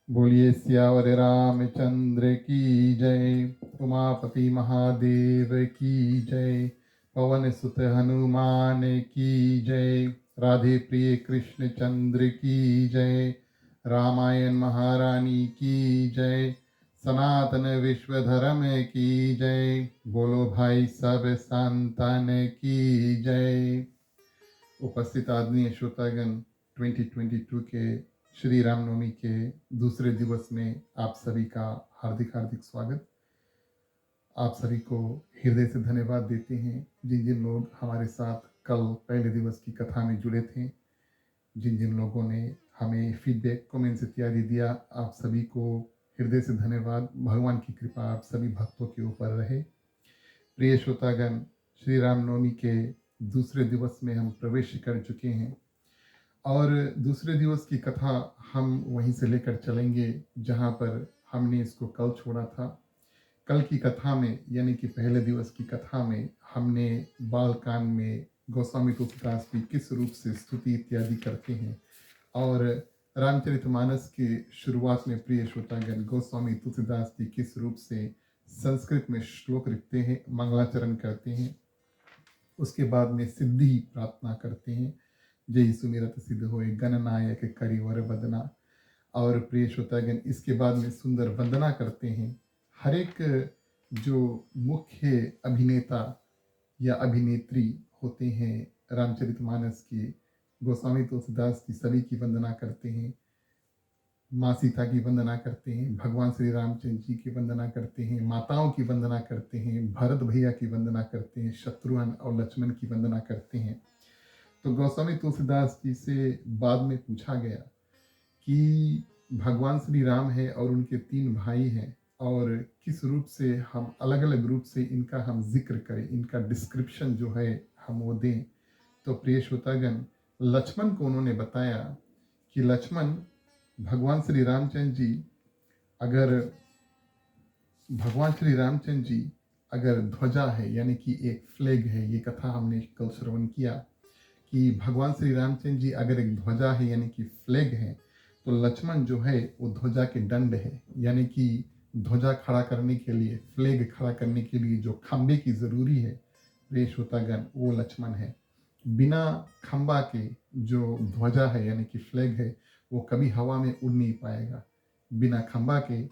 बोलिए सियावर रामचंद्र की जय। उमापति महादेव की जय। पवन सुत हनुमान की जय। राधे प्रिय कृष्ण चंद्र की जय। रामायण महारानी की जय। सनातन विश्व धर्म की जय। बोलो भाई सब संतान की जय। उपस्थित आदरणीय श्रोतागण, 2022 के श्री रामनवमी के दूसरे दिवस में आप सभी का हार्दिक हार्दिक स्वागत। आप सभी को हृदय से धन्यवाद देते हैं जिन जिन लोग हमारे साथ कल पहले दिवस की कथा में जुड़े थे, जिन जिन लोगों ने हमें फीडबैक कमेंट्स इत्यादि दिया, आप सभी को हृदय से धन्यवाद। भगवान की कृपा आप सभी भक्तों के ऊपर रहे। प्रिय श्रोतागण, श्री रामनवमी के दूसरे दिवस में हम प्रवेश कर चुके हैं और दूसरे दिवस की कथा हम वहीं से लेकर चलेंगे जहां पर हमने इसको कल छोड़ा था। कल की कथा में यानी कि पहले दिवस की कथा में हमने बालकांड में गोस्वामी तुलसीदास की किस रूप से स्तुति इत्यादि करते हैं और रामचरितमानस के शुरुआत में प्रिय श्रोतागण गोस्वामी तुलसीदास जी किस रूप से संस्कृत में श्लोक लिखते हैं, मंगलाचरण करते हैं, उसके बाद में सिद्धि प्रार्थना करते हैं, जय सुमिरत सिद्ध होए गणनायक करिवर वदना। और प्रिय श्रोतागण इसके बाद में सुंदर वंदना करते हैं। हर एक जो मुख्य अभिनेता या अभिनेत्री होते हैं रामचरितमानस के, गोस्वामी तुलसीदास की सभी की वंदना करते हैं। माँ सीता की वंदना करते हैं, भगवान श्री रामचंद्र जी की वंदना करते हैं, माताओं की वंदना करते हैं, भरत भैया की वंदना करते हैं, शत्रुघ्न और लक्ष्मण की वंदना करते हैं। तो गोस्वामी तुलसीदास जी से बाद में पूछा गया कि भगवान श्री राम है और उनके 3 भाई हैं और किस रूप से हम अलग अलग रूप से इनका हम जिक्र करें, इनका डिस्क्रिप्शन जो है हम वो दें। तो प्रिय श्रोतागण, लक्ष्मण को उन्होंने बताया कि लक्ष्मण, भगवान श्री रामचंद्र जी अगर ध्वजा है यानी कि एक फ्लैग है, ये कथा हमने कल श्रवण किया कि भगवान श्री रामचंद्र जी अगर एक ध्वजा है यानी कि फ्लैग है, तो लक्ष्मण जो है वो ध्वजा के दंड है, यानी कि ध्वजा खड़ा करने के लिए, फ्लैग खड़ा करने के लिए जो खंबे की जरूरी है प्रिय श्रोतागण, वो लक्ष्मण है। बिना खंबा के जो ध्वजा है यानी कि फ्लैग है वो कभी हवा में उड़ नहीं पाएगा। बिना खंबा के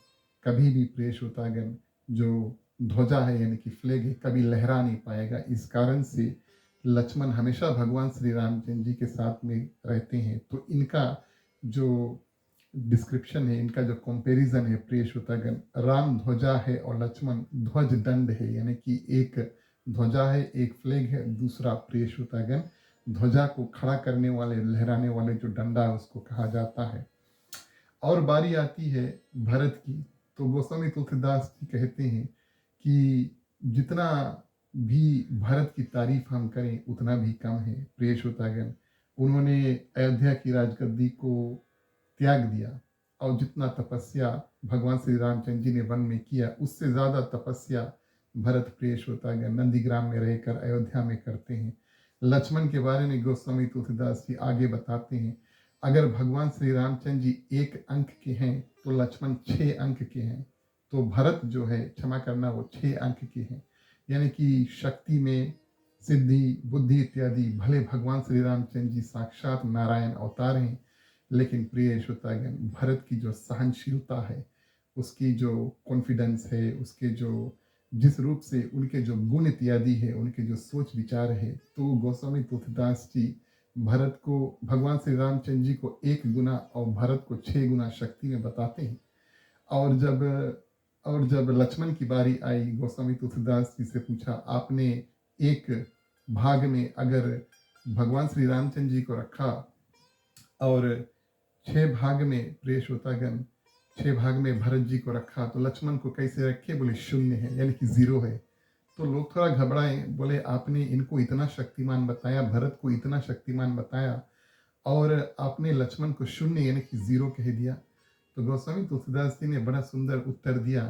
कभी भी प्रिय श्रोतागण जो ध्वजा है यानी कि फ्लैग है कभी लहरा नहीं पाएगा। इस कारण से लक्ष्मण हमेशा भगवान श्री रामचंद्र जी के साथ में रहते हैं। तो इनका जो डिस्क्रिप्शन है, इनका जो कंपैरिजन है प्रिय श्रोतागण, राम ध्वजा है और लक्ष्मण ध्वज दंड है, यानी कि एक ध्वजा है, एक फ्लैग है, दूसरा प्रिय श्रोतागण ध्वजा को खड़ा करने वाले, लहराने वाले जो डंडा है उसको कहा जाता है। और बारी आती है भरत की, तो गोस्वामी तुलसीदास जी कहते हैं कि जितना भी भरत की तारीफ हम करें उतना भी कम है। प्रिय श्रोतागण, उन्होंने अयोध्या की राजगद्दी को त्याग दिया और जितना तपस्या भगवान श्री रामचंद्र जी ने वन में किया उससे ज्यादा तपस्या भरत प्रिय श्रोतागण नंदीग्राम में रहकर अयोध्या में करते हैं। लक्ष्मण के बारे में गोस्वामी तुलसीदास जी आगे बताते हैं, अगर भगवान श्री रामचंद्र जी 1 अंक के हैं तो लक्ष्मण 6 अंक के हैं, तो भरत जो है, क्षमा करना, वो 6 अंक के हैं। यानी कि शक्ति में, सिद्धि, बुद्धि इत्यादि भले भगवान श्री रामचंद्र जी साक्षात नारायण अवतार हैं, लेकिन प्रिय श्रोतागण भरत की जो सहनशीलता है, उसकी जो कॉन्फिडेंस है, उसके जो जिस रूप से उनके जो गुण इत्यादि है, उनके जो सोच विचार है, तो गोस्वामी तुलसीदास जी भरत को, भगवान श्री रामचंद्र जी को 1 गुना और भरत को 6 गुना शक्ति में बताते हैं। और जब लक्ष्मण की बारी आई, गोस्वामी तुलसीदास जी से पूछा, आपने एक भाग में अगर भगवान श्री रामचंद्र जी को रखा और 6 भाग में प्रिय श्रोतागण 6 भाग में भरत जी को रखा, तो लक्ष्मण को कैसे रखे? बोले 0 है, यानी कि 0 है। तो लोग थोड़ा घबराए, बोले आपने इनको इतना शक्तिमान बताया, भरत को इतना शक्तिमान बताया, और आपने लक्ष्मण को 0 यानी कि 0 कह दिया। तो गोस्वामी तुलसीदास जी ने बड़ा सुंदर उत्तर दिया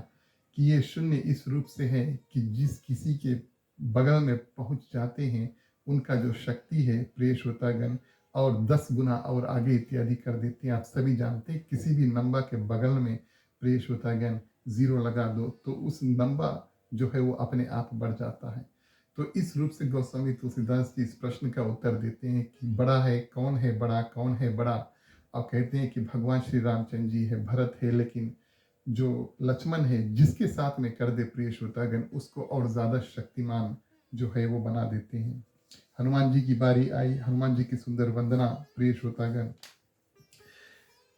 कि ये 0 इस रूप से है कि जिस किसी के बगल में पहुंच जाते हैं उनका जो शक्ति है प्रिय श्रोतागण और 10 गुना और आगे इत्यादि कर देते हैं। आप सभी जानते हैं किसी भी नंबर के बगल में प्रिय श्रोतागण 0 लगा दो तो उस नंबर जो है वो अपने आप बढ़ जाता है। तो इस रूप से गोस्वामी तुलसीदास जी इस प्रश्न का उत्तर देते हैं कि बड़ा है कौन है बड़ा, कौन है बड़ा। और कहते हैं कि भगवान श्री रामचंद्र जी है, भरत है, लेकिन जो लक्ष्मण है जिसके साथ में कर दे प्रिय श्रोतागण उसको और ज्यादा शक्तिमान जो है वो बना देते हैं। हनुमान जी की बारी आई, हनुमान जी की सुंदर वंदना प्रिय श्रोतागण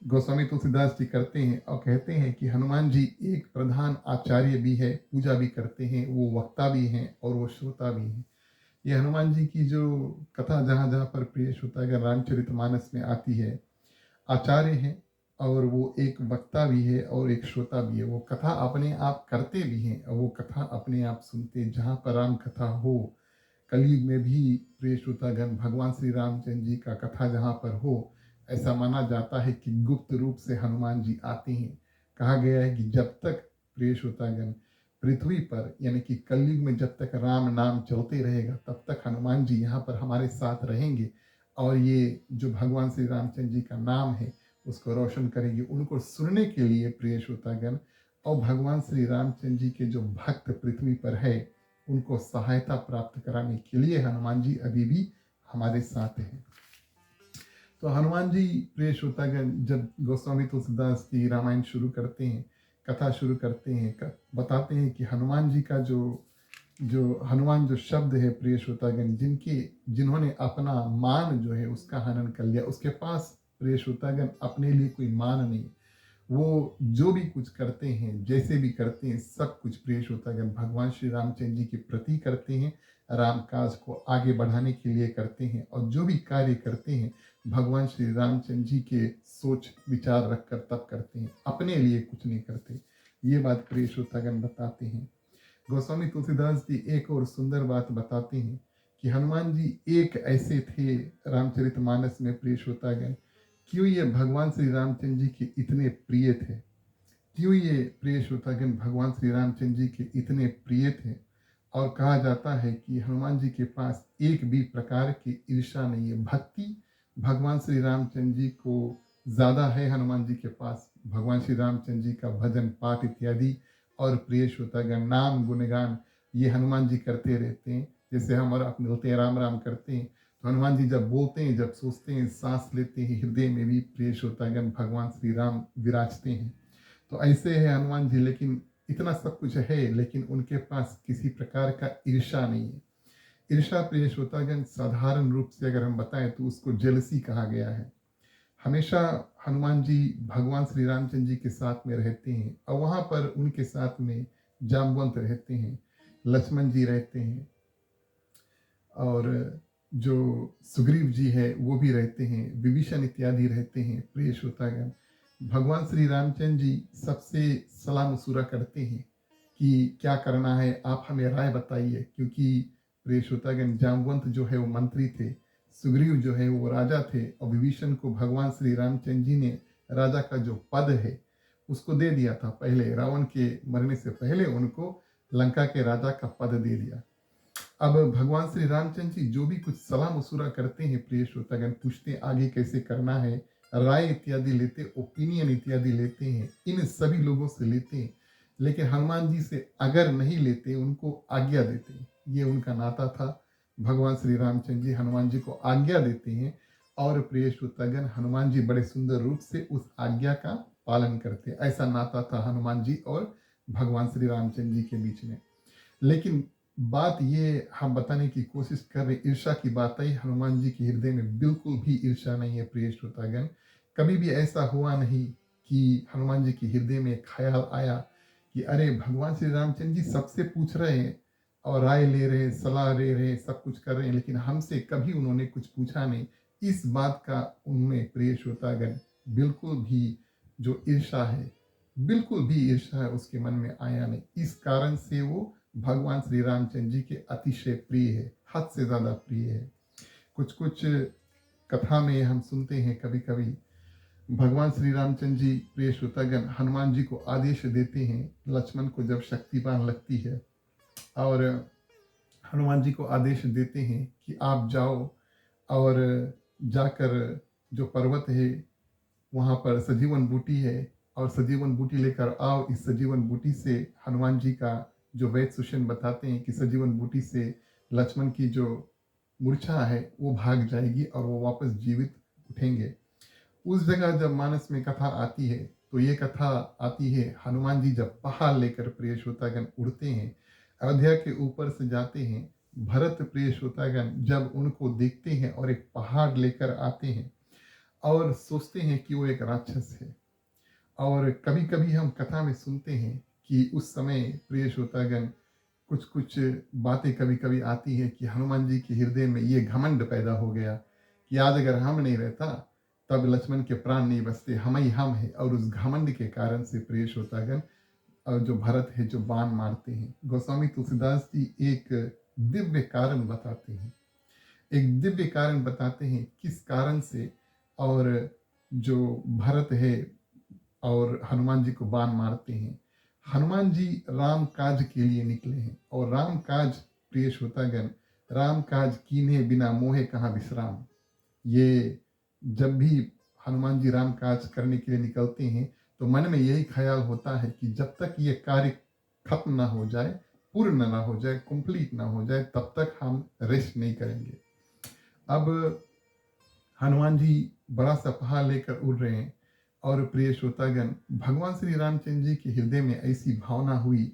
गोस्वामी तुलसीदास जी करते हैं और कहते हैं कि हनुमान जी एक प्रधान आचार्य भी है, पूजा भी करते हैं, वो वक्ता भी हैं और वो श्रोता भी हैं। ये हनुमान जी की जो कथा जहाँ जहाँ पर प्रिय श्रोतागण रामचरितमानस में आती है, आचार्य हैं और वो एक वक्ता भी है और एक श्रोता भी है। वो कथा अपने आप करते भी हैं और वो कथा अपने आप सुनते हैं। जहाँ पर राम कथा हो, कलयुग में भी प्रिय श्रोतागण भगवान श्री रामचंद्र जी का कथा जहाँ पर हो, ऐसा माना जाता है कि गुप्त रूप से हनुमान जी आते हैं। कहा गया है कि जब तक प्रिय श्रोतागण पृथ्वी पर यानी कि कलयुग में जब तक राम नाम चलते रहेगा तब तक हनुमान जी यहाँ पर हमारे साथ रहेंगे और ये जो भगवान श्री रामचंद्र जी का नाम है उसको रोशन करेंगे। उनको सुनने के लिए प्रिय श्रोतागण और भगवान श्री रामचंद्र जी के जो भक्त पृथ्वी पर है उनको सहायता प्राप्त कराने के लिए हनुमान जी अभी भी हमारे साथ हैं। तो हनुमान जी प्रिय श्रोतागण जब गोस्वामी तुलसीदास जी रामायण शुरू करते हैं, कथा शुरू करते हैं, बताते हैं कि हनुमान जी का जो हनुमान जो शब्द है प्रिय श्रोतागण जिन्होंने अपना मान जो है उसका हनन कर लिया, उसके पास प्रिय श्रोतागण अपने लिए कोई मान नहीं। वो जो भी कुछ करते हैं, जैसे भी करते हैं, सब कुछ प्रिय श्रोतागण भगवान श्री रामचंद्र जी के प्रति करते हैं, राम काज को आगे बढ़ाने के लिए करते हैं और जो भी कार्य करते हैं भगवान श्री रामचंद्र जी के सोच विचार रखकर तब करते हैं, अपने लिए कुछ नहीं करते। ये बात प्रिय श्रोतागण बताते हैं। गोस्वामी तुलसीदास जी एक और सुंदर बात बताते हैं कि हनुमान जी एक ऐसे थे रामचरितमानस में प्रिय श्रोतागण, क्यों ये भगवान श्री रामचंद्र जी के इतने प्रिय थे, क्यों ये प्रिय श्रोतागण भगवान श्री रामचंद्र जी के इतने प्रिय थे। और कहा जाता है कि हनुमान जी के पास एक भी प्रकार की ईर्षा नहीं है। भक्ति भगवान श्री रामचंद्र जी को ज्यादा है हनुमान जी के पास। भगवान श्री रामचंद्र जी का भजन पाठ इत्यादि और प्रिय श्रोतागण नाम गुणगान ये हनुमान जी करते रहते हैं। जैसे हम और आप मिलते हैं राम राम करते हैं तो हनुमान जी जब बोलते हैं, जब सोचते हैं, सांस लेते हैं, हृदय में भी प्रिय श्रोतागण भगवान श्री राम विराजते हैं। तो ऐसे है हनुमान जी, लेकिन इतना सब कुछ है लेकिन उनके पास किसी प्रकार का ईर्षा नहीं है। ईर्षा प्रिय श्रोतागण साधारण रूप से अगर हम बताएं तो उसको जेलसी कहा गया है। हमेशा हनुमान जी भगवान श्री रामचंद्र जी के साथ में रहते हैं और वहाँ पर उनके साथ में जामवंत रहते हैं, लक्ष्मण जी रहते हैं और जो सुग्रीव जी है वो भी रहते हैं, विभीषण इत्यादि रहते हैं। प्रिय श्रोतागण भगवान श्री रामचंद्र जी सबसे सलाह मशूरा करते हैं कि क्या करना है, आप हमें राय बताइए। क्योंकि प्रिय श्रोतागण जामवंत जो है वो मंत्री थे, सुग्रीव जो है वो राजा थे और विभीषण को भगवान श्री रामचंद्र जी ने राजा का जो पद है उसको दे दिया था। पहले रावण के मरने से पहले उनको लंका के राजा का पद दे दिया। अब भगवान श्री रामचंद्र जी जो भी कुछ सलाह मशूरा करते हैं प्रिय श्रोतागण, पूछते हैं आगे कैसे करना है, राय इत्यादि लेते, ओपिनियन इत्यादि लेते हैं, इन सभी लोगों से लेते हैं। लेकिन हनुमान जी से अगर नहीं लेते उनको आज्ञा देते हैं। ये उनका नाता था। भगवान श्री रामचंद्र जी हनुमान जी को आज्ञा देते हैं और प्रिय श्रोतागण हनुमान जी बड़े सुंदर रूप से उस आज्ञा का पालन करते हैं। ऐसा नाता था हनुमान जी और भगवान श्री रामचंद्र जी के बीच में। लेकिन बात ये हम बताने की कोशिश कर रहे, ईर्षा की बात आई, हनुमान जी के हृदय में बिल्कुल भी ईर्षा नहीं है प्रिय श्रोतागण। कभी भी ऐसा हुआ नहीं कि हनुमान जी के हृदय में ख्याल आया कि अरे भगवान श्री रामचंद्र जी सबसे पूछ रहे हैं और राय ले रहे हैं, सलाह ले रहे हैं, सब कुछ कर रहे हैं, लेकिन हमसे कभी उन्होंने कुछ पूछा नहीं। इस बात का उनमें प्रिय श्रोतागण बिल्कुल भी जो ईर्षा है, बिल्कुल भी ईर्षा है उसके मन में आया नहीं। इस कारण से वो भगवान श्री रामचंद्र जी के अतिशय प्रिय है, हद से ज्यादा प्रिय है। कुछ कुछ कथा में हम सुनते हैं कभी कभी भगवान श्री रामचंद्र जी प्रिय श्रोतागण हनुमान जी को आदेश देते हैं, लक्ष्मण को जब शक्तिपान लगती है और हनुमान जी को आदेश देते हैं कि आप जाओ और जाकर जो पर्वत है वहाँ पर सजीवन बूटी है और सजीवन बूटी लेकर आओ। इस सजीवन बूटी से हनुमान जी का जो वैद सुषेण बताते हैं कि सजीवन बूटी से लक्ष्मण की जो मूर्छा है वो भाग जाएगी और वो वापस जीवित उठेंगे। उस जगह जब मानस में कथा आती है तो ये कथा आती है हनुमान जी जब पहाड़ लेकर प्रिय श्रोतागण उड़ते हैं, अयोध्या के ऊपर से जाते हैं। भरत प्रिय श्रोतागण जब उनको देखते हैं और एक पहाड़ लेकर आते हैं और सोचते हैं कि वो एक राक्षस है। और कभी कभी हम कथा में सुनते हैं कि उस समय प्रिय श्रोतागण कुछ कुछ बातें कभी कभी आती है कि हनुमान जी के हृदय में ये घमंड पैदा हो गया कि आज अगर हम नहीं रहता तब लक्ष्मण के प्राण नहीं बचते, हम ही हम है। और उस घमंड के कारण से प्रिय श्रोतागण और जो भरत है जो बाण मारते हैं। गोस्वामी तुलसीदास जी एक दिव्य कारण बताते हैं, एक दिव्य कारण बताते हैं किस कारण से और जो भरत है और हनुमान जी को बाण मारते हैं। हनुमान जी राम काज के लिए निकले हैं और राम काज प्रिय श्रोतागण, राम काज कीन्हे बिना मोहे कहाँ विश्राम। ये जब भी हनुमान जी राम काज करने के लिए निकलते हैं तो मन में यही ख्याल होता है कि जब तक ये कार्य खत्म ना हो जाए, पूर्ण ना हो जाए, कंप्लीट ना हो जाए, तब तक हम रेस्ट नहीं करेंगे। अब हनुमान जी बड़ा सा पहाड़ लेकर उड़ रहे हैं और प्रिय श्रोतागण भगवान श्री रामचंद्र जी के हृदय में ऐसी भावना हुई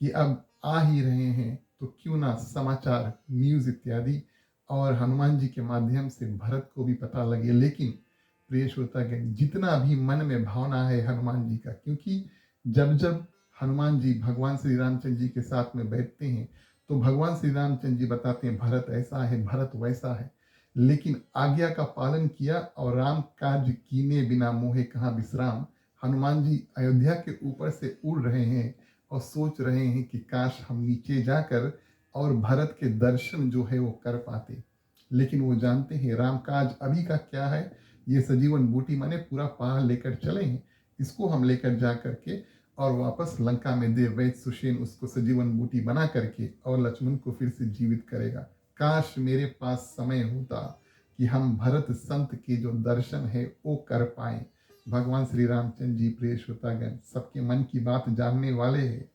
कि अब आ ही रहे हैं तो क्यों ना समाचार, न्यूज इत्यादि और हनुमान जी के माध्यम से भरत को भी पता लगे। लेकिन प्रिय श्रोतागण जितना भी मन में भावना है हनुमान जी का, क्योंकि जब जब हनुमान जी भगवान श्री रामचंद्र जी के साथ में बैठते हैं तो भगवान श्री रामचंद्र जी बताते हैं भरत ऐसा है, भरत वैसा है, लेकिन आज्ञा का पालन किया और राम काज कीने बिना मोहे कहाँ विश्राम। हनुमान जी अयोध्या के ऊपर से उड़ रहे हैं और सोच रहे हैं कि काश हम नीचे जाकर और भरत के दर्शन जो है वो कर पाते। लेकिन वो जानते हैं राम काज अभी का क्या है, ये सजीवन बूटी माने पूरा पहाड़ लेकर चले हैं, इसको हम लेकर जा करके और वापस लंका में दे वैद सुषेण उसको सजीवन बूटी बना करके और लक्ष्मण को फिर से जीवित करेगा। काश मेरे पास समय होता कि हम भरत संत के जो दर्शन है वो कर पाए। भगवान श्री रामचंद्र जी प्रिय श्रोतागण सबके मन की बात जानने वाले हैं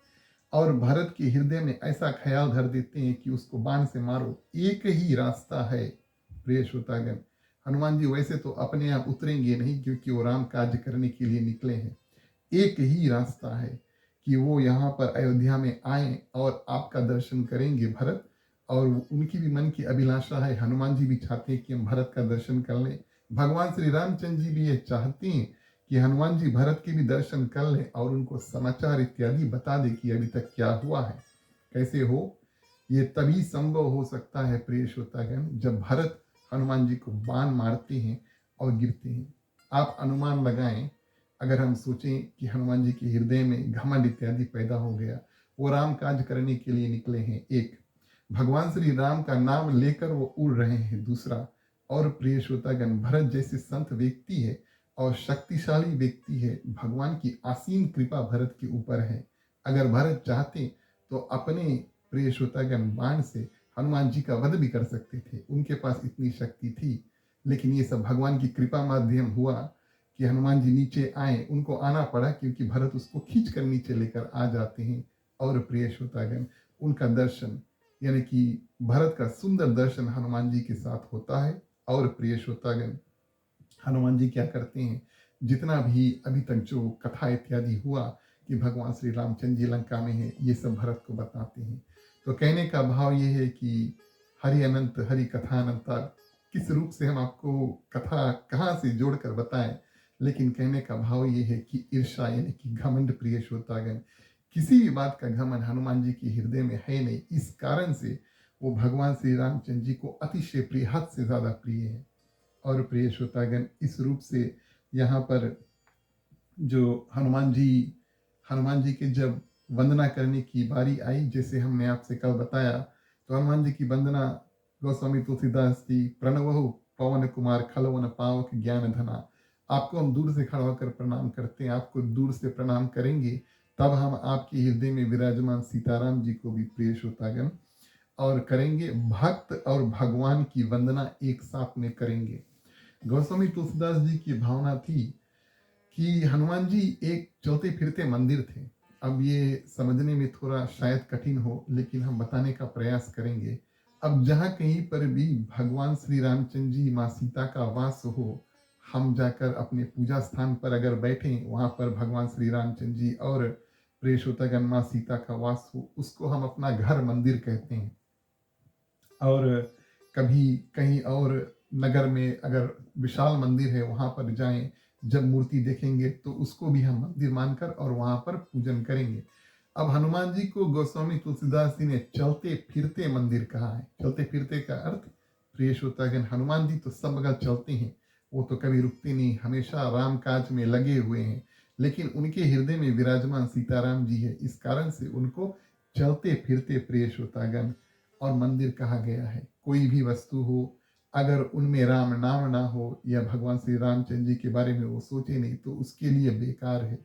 और भरत के हृदय में ऐसा ख्याल धर देते हैं कि उसको बाण से मारो, एक ही रास्ता है। प्रिय श्रोतागण हनुमान जी वैसे तो अपने आप उतरेंगे नहीं क्योंकि वो राम काज करने के लिए निकले हैं। एक ही रास्ता है कि वो यहाँ पर अयोध्या में आए और आपका दर्शन करेंगे भरत। और उनकी भी मन की अभिलाषा है, हनुमान जी भी चाहते हैं कि हम भरत का दर्शन कर लें। भगवान श्री रामचंद्र जी भी ये चाहते हैं कि हनुमान जी भरत के भी दर्शन कर लें और उनको समाचार इत्यादि बता दे कि अभी तक क्या हुआ है, कैसे हो। ये तभी संभव हो सकता है प्रिय श्रोतागण जब भरत हनुमान जी को बाण मारते हैं और गिरते हैं। आप अनुमान लगाएं, अगर हम सोचें कि हनुमान जी के हृदय में घमंड इत्यादि पैदा हो गया, वो राम काज करने के लिए निकले हैं, एक भगवान श्री राम का नाम लेकर वो उड़ रहे हैं, दूसरा और प्रिय श्रोतागण भरत जैसे संत व्यक्ति है और शक्तिशाली व्यक्ति है, भगवान की असीम कृपा भरत के ऊपर है। अगर भरत चाहते तो अपने प्रिय श्रोतागण बाण से हनुमान जी का वध भी कर सकते थे, उनके पास इतनी शक्ति थी। लेकिन ये सब भगवान की कृपा माध्यम हुआ कि हनुमान जी नीचे आए, उनको आना पड़ा क्योंकि भरत उसको खींच कर नीचे लेकर आ जाते हैं। और प्रिय श्रोतागण उनका दर्शन यानी कि भरत का सुंदर दर्शन हनुमान जी के साथ होता है। और प्रिय श्रोतागण हनुमान जी क्या करते हैं, जितना भी अभी तक जो कथा इत्यादि हुआ कि भगवान श्री रामचंद्र जी लंका में है, ये सब भरत को बताते हैं। तो कहने का भाव ये है कि हरि अनंत हरि कथा अनंता, किस रूप से हम आपको कथा कहाँ से जोड़कर बताएं, लेकिन कहने का भाव ये है कि ईर्षा यानी कि घमंड प्रिय श्रोतागण, किसी भी बात का घमंड हनुमान जी के हृदय में है नहीं। इस कारण से वो भगवान श्री रामचंद्र जी को अतिशय प्रिय, हद से ज्यादा प्रिय है। और प्रिय श्रोतागण इस रूप से यहाँ पर जो हनुमान जी के जब वंदना करने की बारी आई, जैसे हमने आपसे कल बताया, तो हनुमान जी की वंदना गोस्वामी तुलसीदास जी प्रणवहु पवन कुमार खलवन पावक ज्ञान धना। आपको हम दूर से खड़ा होकर प्रणाम करते हैं, आपको दूर से प्रणाम करेंगे तब हम आपके हृदय में विराजमान सीताराम जी को भी प्रिय श्रोतागण और करेंगे। भक्त और भगवान की वंदना एक साथ में करेंगे। गोस्वामी तुलसीदास जी की भावना थी कि हनुमान जी एक चलते फिरते मंदिर थे। अब ये समझने में थोड़ा शायद कठिन हो, लेकिन हम बताने का प्रयास करेंगे। अब जहाँ कहीं पर भी भगवान श्री रामचंद्र जी माँ सीता का वास हो, हम जाकर अपने पूजा स्थान पर अगर बैठें, वहाँ पर भगवान श्री रामचंद्र जी और प्रेषोतगन माँ सीता का वास हो, उसको हम अपना घर मंदिर कहते हैं। और कभी कहीं और नगर में अगर विशाल मंदिर है, वहां पर जाएं, जब मूर्ति देखेंगे तो उसको भी हम मंदिर मानकर और वहां पर पूजन करेंगे। अब हनुमान जी को गोस्वामी तुलसीदास जी ने चलते फिरते मंदिर कहा है। चलते फिरते का अर्थ प्रियश्रोतागण, हनुमान जी तो सब जगह चलते हैं, वो तो कभी रुकते नहीं, हमेशा राम काज में लगे हुए हैं। लेकिन उनके हृदय में विराजमान सीताराम जी है, इस कारण से उनको चलते फिरते प्रियश्रोतागण और मंदिर कहा गया है। कोई भी वस्तु हो, अगर उनमें राम नाम ना हो या भगवान श्री रामचंद्र जी के बारे में वो सोचे नहीं, तो उसके लिए बेकार है।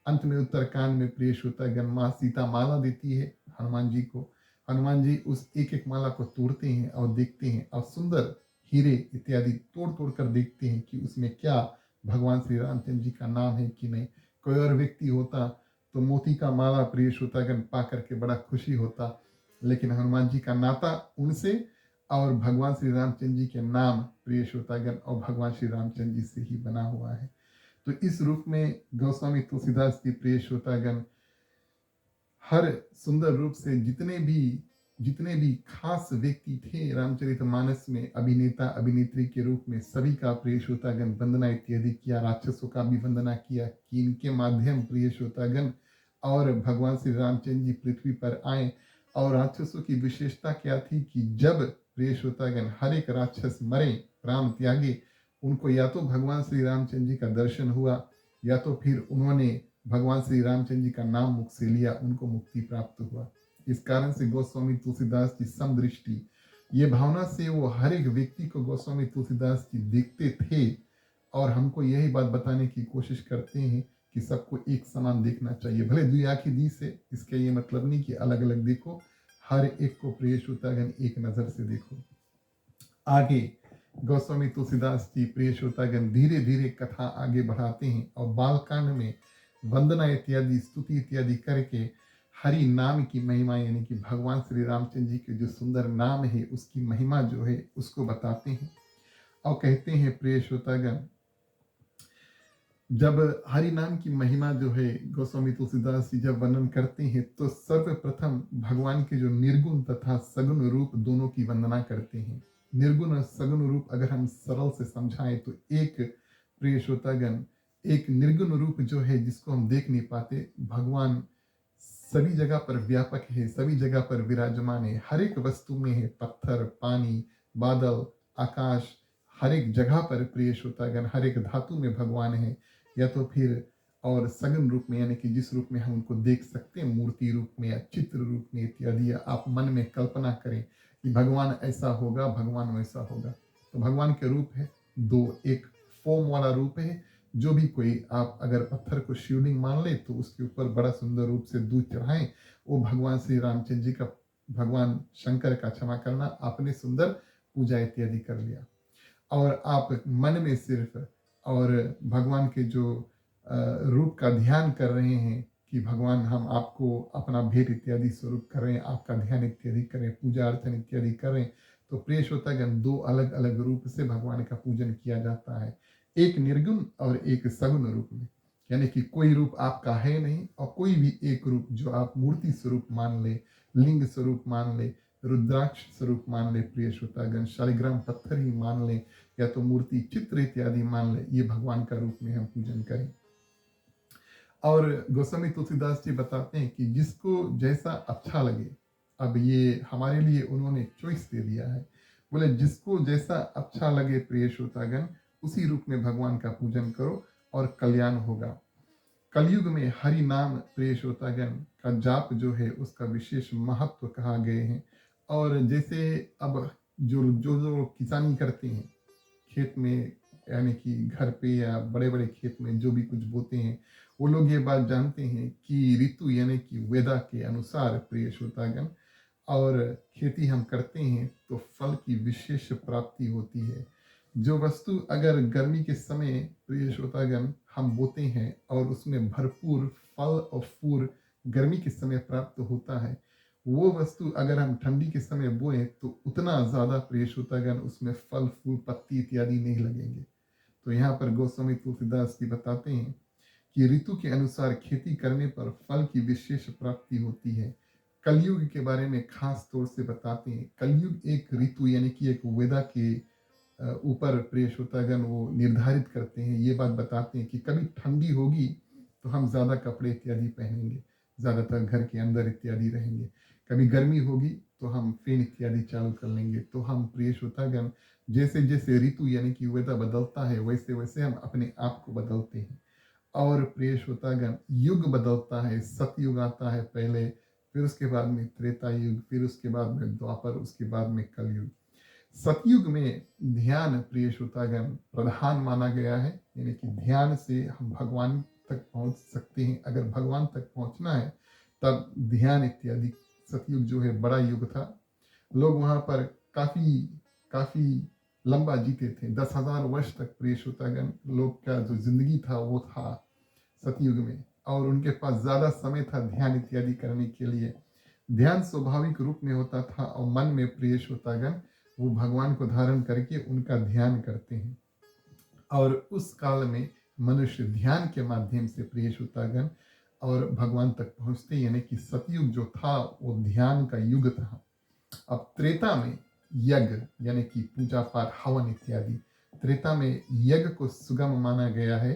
अंत में उत्तरकांड में प्रियश्रोतागण माँ सीता माला देती है हनुमान जी को। हनुमान जी उस एक एक माला को तोड़ते हैं और देखते हैं, और सुंदर हीरे इत्यादि तोड़ तोड़ कर देखते हैं कि उसमें क्या भगवान श्री रामचंद्र जी का नाम है कि नहीं। कोई और व्यक्ति होता तो मोती का माला प्रियश्रोतागण पा करके बड़ा खुशी होता, लेकिन हनुमान जी का नाता उनसे और भगवान श्री रामचंद्र जी के नाम प्रियश्रोतागण और भगवान श्री रामचंद्र जी से ही बना हुआ है। तो इस रूप में गोस्वामी तुलसीदास जी प्रियश्रोतागण हर सुंदर रूप से जितने भी खास व्यक्ति थे रामचरितमानस में, अभिनेता अभिनेत्री के रूप में, सभी का प्रियश्रोतागण वंदना इत्यादि किया। राक्षसों का भी वंदना किया कि इनके माध्यम प्रियश्रोतागण और भगवान श्री रामचंद्र जी पृथ्वी पर आए। और राक्षसों की विशेषता क्या थी कि जब प्रियश्रोतागण हर एक राक्षस मरे, प्राण त्यागे, उनको या तो भगवान श्री रामचंद्र जी का दर्शन हुआ, या तो फिर उन्होंने भगवान श्री रामचंद्र जी का नाम मुख से लिया, उनको मुक्ति प्राप्त हुआ। इस कारण से गोस्वामी तुलसीदास जी समदृष्टि, ये भावना से वो हर एक व्यक्ति को गोस्वामी तुलसीदास जी देखते थे। और हमको यही बात बताने की कोशिश करते हैं कि सबको एक समान देखना चाहिए, भले दुई आंखें दी से, इसका ये मतलब नहीं कि अलग अलग देखो, हर एक को प्रियश्रोतागण एक नजर से देखो। आगे गोस्वामी तुलसीदास जी प्रियश्रोतागण धीरे धीरे कथा आगे बढ़ाते हैं और बालकांड में वंदना इत्यादि स्तुति इत्यादि करके हरि नाम की महिमा, यानी कि भगवान श्री रामचंद्र जी के जो सुंदर नाम है उसकी महिमा जो है उसको बताते हैं। और कहते हैं प्रियश्रोतागण, जब हरि नाम की महिमा जो है गोस्वामी तुलसीदास जी जब वर्णन करते हैं, तो सर्वप्रथम भगवान के जो निर्गुण तथा सगुण रूप दोनों की वंदना करते हैं। निर्गुण और सगुण रूप अगर हम सरल से समझाएं तो एक प्रिय श्रोतागण, एक निर्गुण रूप जो है जिसको हम देख नहीं पाते, भगवान सभी जगह पर व्यापक है, सभी जगह पर विराजमान है, हर एक वस्तु में है, पत्थर, पानी, बादल, आकाश, हर एक जगह पर प्रिय श्रोतागण हर एक धातु में भगवान है। या तो फिर और सगुण रूप में, यानी कि जिस रूप में हम उनको देख सकते हैं, मूर्ति रूप में या चित्र रूप में इत्यादि, आप मन में कल्पना करें कि भगवान ऐसा होगा, भगवान वैसा होगा। तो भगवान के रूप है दो, एक फोम वाला रूप है, जो भी कोई आप अगर पत्थर को शिवलिंग मान ले तो उसके ऊपर बड़ा सुंदर रूप से दूध चढ़ाएं, वो भगवान श्री रामचंद्र जी का, भगवान शंकर का, क्षमा करना, आपने सुंदर पूजा इत्यादि कर लिया। और आप मन में सिर्फ और भगवान के जो रूप का ध्यान कर रहे हैं कि भगवान हम आपको अपना भेंट इत्यादि स्वरूप कर रहे हैं, आपका ध्यान इत्यादि करें, पूजा अर्चन इत्यादि करें। तो प्रिय श्रोतागण, दो अलग अलग रूप से भगवान का पूजन किया जाता है, एक निर्गुण और एक सगुण रूप में। यानी कि कोई रूप आपका है नहीं, और कोई भी एक रूप जो आप मूर्ति स्वरूप मान ले, लिंग स्वरूप मान ले, रुद्राक्ष स्वरूप मान ले, प्रिय श्रोतागण शालिग्राम पत्थर ही मान ले, या तो मूर्ति चित्र इत्यादि मान ले, ये भगवान का रूप में हम पूजन करें। और गोस्वामी तुलसीदास जी बताते हैं कि जिसको जैसा अच्छा लगे, अब ये हमारे लिए उन्होंने चॉइस दे दिया है, बोले जिसको जैसा अच्छा लगे प्रिय श्रोतागण, उसी रूप में भगवान का पूजन करो और कल्याण होगा। कलयुग में हरि नाम प्रिय श्रोतागण का जाप जो है उसका विशेष महत्व कहा गए हैं। और जैसे अब जो जो जो किसानी करते हैं खेत में, यानी कि घर पे या बड़े बड़े खेत में जो भी कुछ बोते हैं, वो लोग ये बात जानते हैं कि ऋतु यानी कि वेदा के अनुसार प्रिय श्रोतागण और खेती हम करते हैं तो फल की विशेष प्राप्ति होती है। जो वस्तु अगर गर्मी के समय प्रिय श्रोतागण हम बोते हैं और उसमें भरपूर फल और फूल गर्मी के समय प्राप्त होता है, वो वस्तु अगर हम ठंडी के समय बोए तो उतना ज़्यादा प्रिय श्रोतागण उसमें फल फूल पत्ती इत्यादि नहीं लगेंगे। तो यहाँ पर गोस्वामी तुलसीदास जी बताते हैं कि ऋतु के अनुसार खेती करने पर फल की विशेष प्राप्ति होती है। कलयुग के बारे में खास तौर से बताते हैं। कलयुग एक ऋतु यानी कि एक वेदा के ऊपर प्रिय श्रोतागण वो निर्धारित करते हैं, ये बात बताते हैं कि कभी ठंडी होगी तो हम ज़्यादा कपड़े इत्यादि पहनेंगे, ज़्यादातर घर के अंदर इत्यादि रहेंगे। कभी गर्मी होगी तो हम फैन इत्यादि चालू कर लेंगे। तो हम प्रिय श्रोतागण जैसे जैसे ऋतु यानी कि वेदा बदलता है वैसे वैसे हम अपने आप को बदलते हैं। और प्रिय श्रोतागण युग बदलता है, सतयुग आता है पहले, फिर उसके बाद में त्रेता युग, फिर उसके बाद में द्वापर, उसके बाद में कलयुग। सतयुग में ध्यान प्रिय श्रोतागण प्रधान माना गया है, यानी कि ध्यान से हम भगवान तक पहुंच सकते हैं। अगर भगवान तक पहुंचना है तब ध्यान इत्यादि। सतयुग जो है बड़ा युग था, लोग वहां पर काफी काफी लंबा जीते थे। 10,000 वर्ष तक प्रिय श्रोतागण लोग का जो जिंदगी था वो था सतयुग में, और उनके पास ज्यादा समय था ध्यान इत्यादि करने के लिए। ध्यान स्वाभाविक रूप में होता था और मन में प्रिय श्रोतागण वो भगवान को धारण करके उनका ध्यान करते हैं। और उस काल में मनुष्य ध्यान के माध्यम से प्रिय श्रोतागण और भगवान तक पहुंचते, यानी कि सतयुग जो था वो ध्यान का युग था। अब त्रेता में यज्ञ यानी कि पूजा पाठ हवन इत्यादि, त्रेता में यज्ञ को सुगम माना गया है,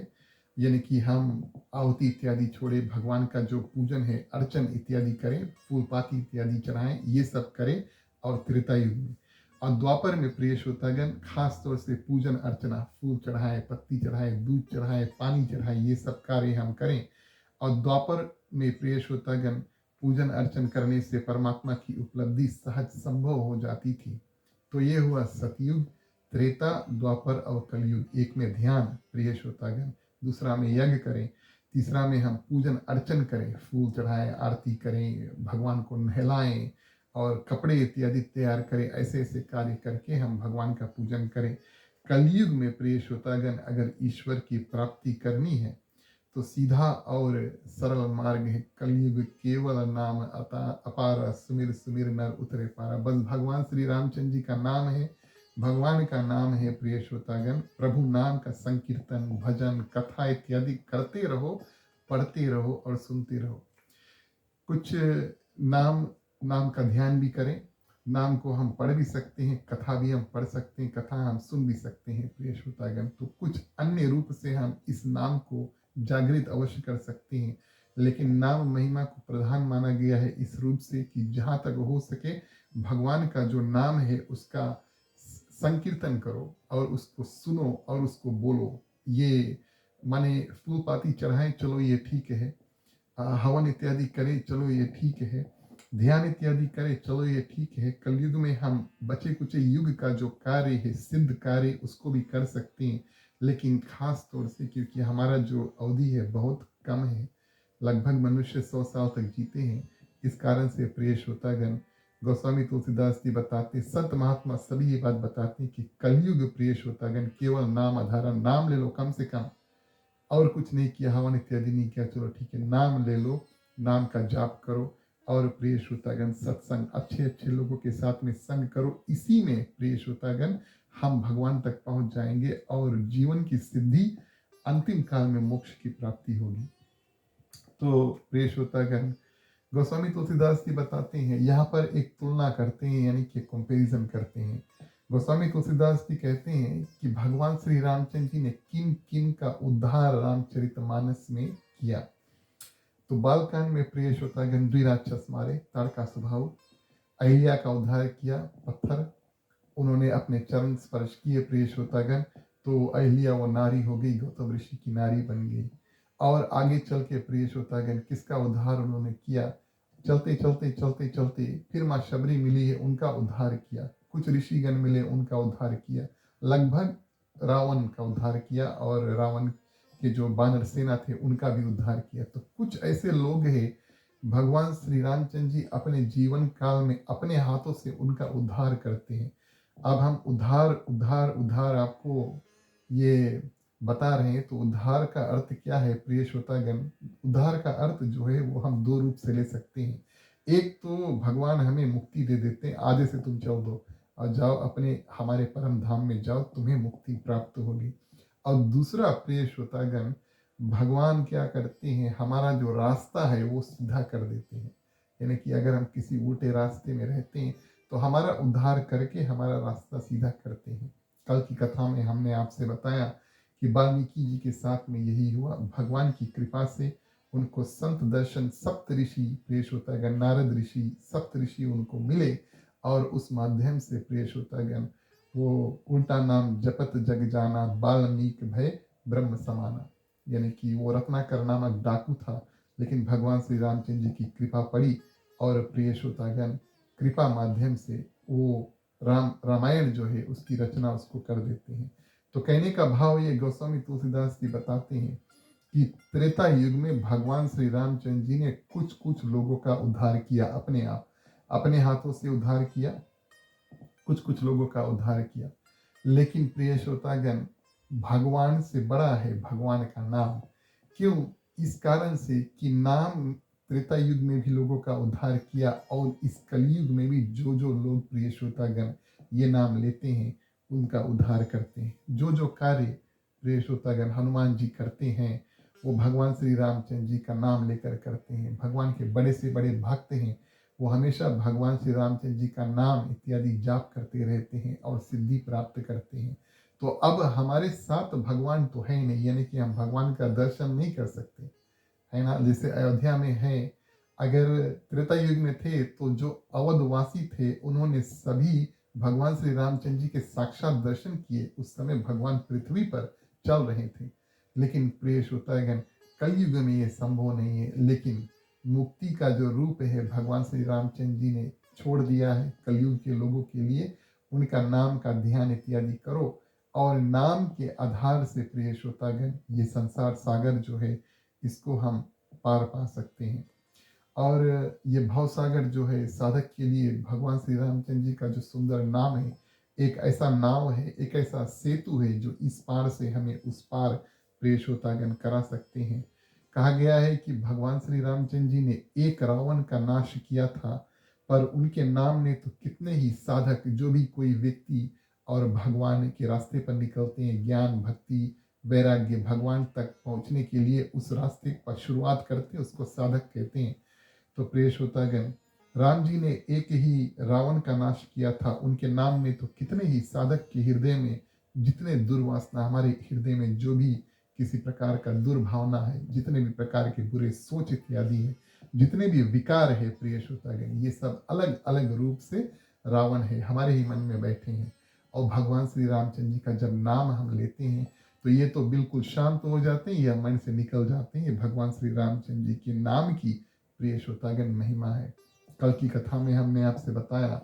यानी कि हम आहुति इत्यादि छोड़े, भगवान का जो पूजन है अर्चन इत्यादि करें, फूल पाती इत्यादि चढ़ाएं, ये सब करें। और त्रेता युग में और द्वापर में प्रिय श्रोतागण खास तौर से पूजन अर्चना, फूल चढ़ाए, पत्ती चढ़ाए, दूध चढ़ाए, पानी चढ़ाए, ये सब कार्य हम करें। और द्वापर में प्रिय श्रोतागण पूजन अर्चन करने से परमात्मा की उपलब्धि सहज संभव हो जाती थी। तो ये हुआ सतयुग, त्रेता, द्वापर और कलयुग। एक में ध्यान प्रिय श्रोतागण, दूसरा में यज्ञ करें, तीसरा में हम पूजन अर्चन करें, फूल चढ़ाएं, आरती करें, भगवान को नहलाएं और कपड़े इत्यादि तैयार करें। ऐसे ऐसे कार्य करके हम भगवान का पूजन करें। कलयुग में प्रिय श्रोतागण अगर ईश्वर की प्राप्ति करनी है तो सीधा और सरल मार्ग है कलयुग, केवल नाम अपार, सुमिर सुमिर नर उतरे पारा। बस भगवान श्री रामचंद्र जी का नाम है, भगवान का नाम है प्रिय श्रोतागण। प्रभु नाम का संकीर्तन, भजन, कथा इत्यादि करते रहो, पढ़ते रहो और सुनते रहो। कुछ नाम नाम का ध्यान भी करें, नाम को हम पढ़ भी सकते हैं, कथा भी हम पढ़ सकते हैं, कथा हम सुन भी सकते हैं प्रिय श्रोतागण। तो कुछ अन्य रूप से हम इस नाम को जागृत अवश्य कर सकते हैं, लेकिन नाम महिमा को प्रधान माना गया है इस रूप से कि जहाँ तक हो सके भगवान का जो नाम है उसका संकीर्तन करो और उसको सुनो और उसको बोलो। ये माने फूल पाती चढ़ाएं, चलो ये ठीक है, हवन इत्यादि करें, चलो ये ठीक है, ध्यान इत्यादि करें, चलो ये ठीक है। कलयुग में हम बचे कुचे युग का जो कार्य है, सिद्ध कार्य, उसको भी कर सकते हैं, लेकिन खास तौर से क्योंकि हमारा जो अवधि है बहुत कम है, लगभग मनुष्य 100 साल तक जीते हैं, इस कारण से प्रिय श्रोतागण गोस्वामी तुलसीदास जी बताते, संत महात्मा सभी ये बात बताते हैं कि कलयुग प्रिय श्रोतागण केवल नाम आधारण, नाम ले लो कम से कम, और कुछ नहीं किया, हवन इत्यादि नहीं किया, चलो ठीक है, नाम ले लो, नाम का जाप करो और प्रिय श्रोतागण सत्संग, अच्छे अच्छे लोगों के साथ में संग करो। इसी में प्रिय श्रोतागण हम भगवान तक पहुंच जाएंगे और जीवन की सिद्धि, अंतिम काल में मोक्ष की प्राप्ति होगी। तो प्रिय श्रोतागण गोस्वामी तुलसीदास जी बताते हैं, यहाँ पर एक तुलना करते हैं, यानी कि कंपैरिजन करते हैं। गोस्वामी तुलसीदास जी कहते हैं कि भगवान श्री रामचंद्र जी ने किन किन का उद्धार रामचरितमानस में किया। तो बालकांड में प्रिय श्रोतागण द्विराक्षस मारे, ताड़का स्वभाव, अहिल्या का उद्धार किया, पत्थर उन्होंने अपने चरण स्पर्श किए प्रिय श्रोतागण, तो अहिल्या वो नारी हो गई, गौतम ऋषि की नारी बन गई। और आगे चल के प्रिय श्रोतागण किसका उद्धार उन्होंने किया, चलते चलते चलते चलते फिर माँ शबरी मिली है, उनका उद्धार किया, कुछ ऋषिगण मिले, उनका उद्धार किया, लगभग रावण का उद्धार किया और रावण के जो बानर सेना थे उनका भी उद्धार किया। तो कुछ ऐसे लोग हैं भगवान श्री रामचंद्र जी अपने जीवन काल में अपने हाथों से उनका उद्धार करते हैं। अब हम उद्धार उद्धार उद्धार आपको ये बता रहे हैं, तो उद्धार का अर्थ क्या है प्रिय श्रोतागण? उद्धार का अर्थ जो है वो हम दो रूप से ले सकते हैं। एक तो भगवान हमें मुक्ति दे देते हैं, आधे से तुम चल दो और जाओ अपने हमारे परम धाम में जाओ, तुम्हें मुक्ति प्राप्त होगी। और दूसरा प्रिय श्रोतागण, भगवान क्या करते हैं, हमारा जो रास्ता है वो सीधा कर देते हैं। यानी कि अगर हम किसी उल्टे रास्ते में रहते हैं तो हमारा उद्धार करके हमारा रास्ता सीधा करते हैं। कल की कथा में हमने आपसे बताया कि वाल्मीकि जी के साथ में यही हुआ। भगवान की कृपा से उनको संत दर्शन, सप्त ऋषि प्रिय श्रोतागण, नारद ऋषि, सप्त ऋषि उनको मिले और उस माध्यम से प्रिय श्रोतागण वो उल्टा नाम जपत जग जाना, वाल्मीकि भय ब्रह्म समाना। यानी कि वो रत्नाकर नामक डाकू था, लेकिन भगवान श्री रामचंद्र जी की कृपा पड़ी और प्रिय श्रोतागण कृपा माध्यम से वो रामायण जो है उसकी रचना उसको कर देते हैं। तो कहने का भाव ये गोस्वामी तुलसीदास जी बताते हैं कि त्रेता युग में भगवान श्री रामचंद्र जी ने कुछ कुछ लोगों का उद्धार किया, अपने आप अपने हाथों से उद्धार किया, कुछ कुछ लोगों का उद्धार किया। लेकिन प्रिय श्रोतागण, भगवान से बड़ा है भगवान का नाम। क्यों? इस कारण से कि नाम त्रेता युग में भी लोगों का उद्धार किया और इस कलयुग में भी जो जो लोग प्रिय श्रोतागण ये नाम लेते हैं उनका उद्धार करते हैं। जो जो कार्य प्रिय श्रोतागण हनुमान जी करते हैं वो भगवान श्री रामचंद्र जी का नाम लेकर करते हैं। भगवान के बड़े से बड़े भक्त हैं, वो हमेशा भगवान श्री रामचंद्र जी का नाम इत्यादि जाप करते रहते हैं और सिद्धि प्राप्त करते हैं। तो अब हमारे साथ भगवान तो है नहीं, यानी कि हम भगवान का दर्शन नहीं कर सकते, है ना। जैसे अयोध्या में है, अगर त्रेता युग में थे तो जो अवधवासी थे उन्होंने सभी भगवान श्री रामचंद्र जी के साक्षात दर्शन किए। उस समय भगवान पृथ्वी पर चल रहे थे। लेकिन प्रिय श्रोतागण, कलयुग में ये संभव नहीं है। लेकिन मुक्ति का जो रूप है भगवान श्री रामचंद्र जी ने छोड़ दिया है कलयुग के लोगों के लिए। उनका नाम का ध्यान इत्यादि करो और नाम के आधार से प्रिय श्रोतागण ये संसार सागर जो है इसको हम पार पा सकते हैं। और ये भव सागर जो है साधक के लिए भगवान श्री रामचंद्र जी का जो सुंदर नाम है, एक ऐसा नाव है, एक ऐसा सेतु है जो इस पार से हमें उस पार प्रिय श्रोतागण करा सकते हैं। कहा गया है कि भगवान श्री रामचंद्र जी ने एक रावण का नाश किया था, पर उनके नाम ने तो कितने ही साधक, जो भी कोई व्यक्ति और भगवान के रास्ते पर निकलते हैं, ज्ञान भक्ति वैराग्य भगवान तक पहुंचने के लिए उस रास्ते पर शुरुआत करते हैं, उसको साधक कहते हैं। तो प्रिय श्रोतागण, राम जी ने एक ही रावण का नाश किया था, उनके नाम में तो कितने ही साधक के हृदय में, जितने दुर्वासना हमारे हृदय में, जो भी किसी प्रकार का दुर्भावना है, जितने भी प्रकार के बुरे सोच इत्यादि है, जितने भी विकार है प्रिय श्रोतागण, ये सब अलग अलग रूप से रावण है, हमारे ही मन में बैठे हैं। और भगवान श्री रामचंद्र जी का जब नाम हम लेते हैं तो ये तो बिल्कुल शांत हो जाते हैं या मन से निकल जाते हैं। भगवान श्री रामचंद्र जी के नाम की प्रिय श्रोतागण महिमा है। कल की कथा में हमने आपसे बताया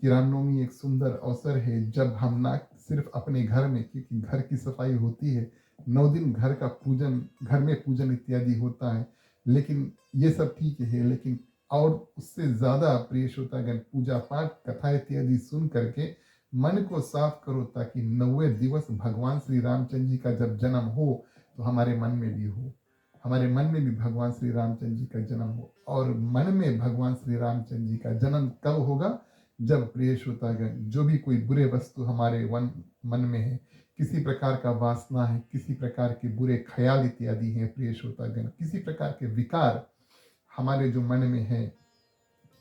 कि रामनवमी एक सुंदर अवसर है जब हम ना सिर्फ अपने घर में, क्योंकि घर की सफाई होती है, 9 दिन घर का पूजन, घर में पूजन इत्यादि होता है, लेकिन ये सब ठीक है, लेकिन और उससे ज्यादा प्रिय श्रोतागण पूजा पाठ कथा इत्यादि सुन करके मन को साफ करो, ताकि 9वें दिवस भगवान श्री रामचंद्र जी का जब जन्म हो तो हमारे मन में भी हो, हमारे मन में भी भगवान श्री रामचंद्र जी का जन्म हो। और मन में भगवान श्री रामचंद्र जी का जन्म कब होगा? जब प्रिय श्रोतागण जो भी कोई बुरे वस्तु हमारे मन में है, किसी प्रकार का वासना है, किसी प्रकार के बुरे ख्याल इत्यादि हैं प्रिय श्रोतागण, किसी प्रकार के विकार हमारे जो मन में है,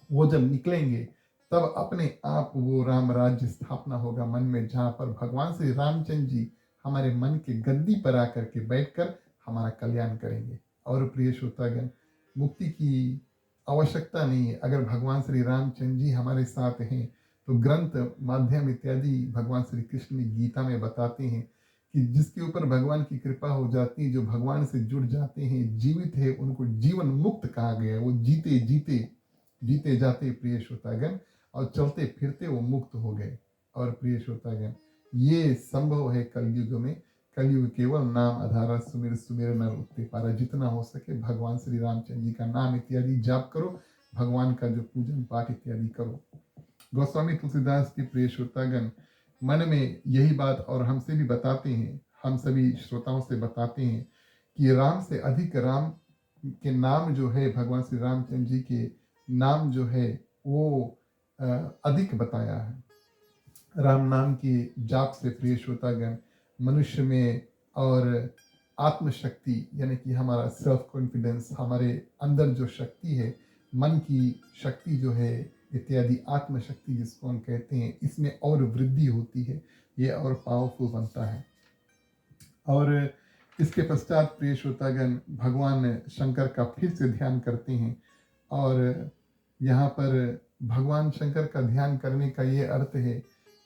वो जब निकलेंगे तब अपने आप वो राम राज्य स्थापना होगा मन में, जहाँ पर भगवान श्री रामचंद्र जी हमारे मन के गद्दी पर आकर के बैठकर हमारा कल्याण करेंगे। और प्रिय श्रोतागण, मुक्ति की आवश्यकता नहीं है, अगर भगवान श्री रामचंद्र जी हमारे साथ हैं तो ग्रंथ माध्यम इत्यादि भगवान श्री कृष्ण गीता में बताते हैं कि जिसके ऊपर भगवान की कृपा हो जाती है, जो भगवान से जुड़ जाते हैं, जीवित है, उनको जीवन मुक्त कहा गया है। वो जीते जीते जीते जाते प्रिय श्रोतागण और चलते फिरते वो मुक्त हो गए। और प्रिय श्रोतागण, ये संभव है कलयुग में। कलयुग केवल नाम आधारा, सुमिर सुमिर नर उठते पारा। जितना हो सके भगवान श्री रामचंद्र जी का नाम इत्यादि जाप करो, भगवान का जो पूजन पाठ इत्यादि करो। गोस्वामी तुलसीदास की प्रिय श्रोतागण मन में यही बात और हमसे भी बताते हैं, हम सभी श्रोताओं से बताते हैं कि राम से अधिक राम के नाम जो है, भगवान श्री रामचंद्र जी के नाम जो है वो अधिक बताया है। राम नाम की जाप से प्रिय श्रोतागण मनुष्य में और आत्मशक्ति यानी कि हमारा सेल्फ कॉन्फिडेंस, हमारे अंदर जो शक्ति है, मन की शक्ति जो है इत्यादि आत्मशक्ति जिसको हम कहते हैं, इसमें और वृद्धि होती है, ये और पावरफुल बनता है। और इसके पश्चात प्रिय श्रोतागण भगवान शंकर का फिर से ध्यान करते हैं। और यहाँ पर भगवान शंकर का ध्यान करने का ये अर्थ है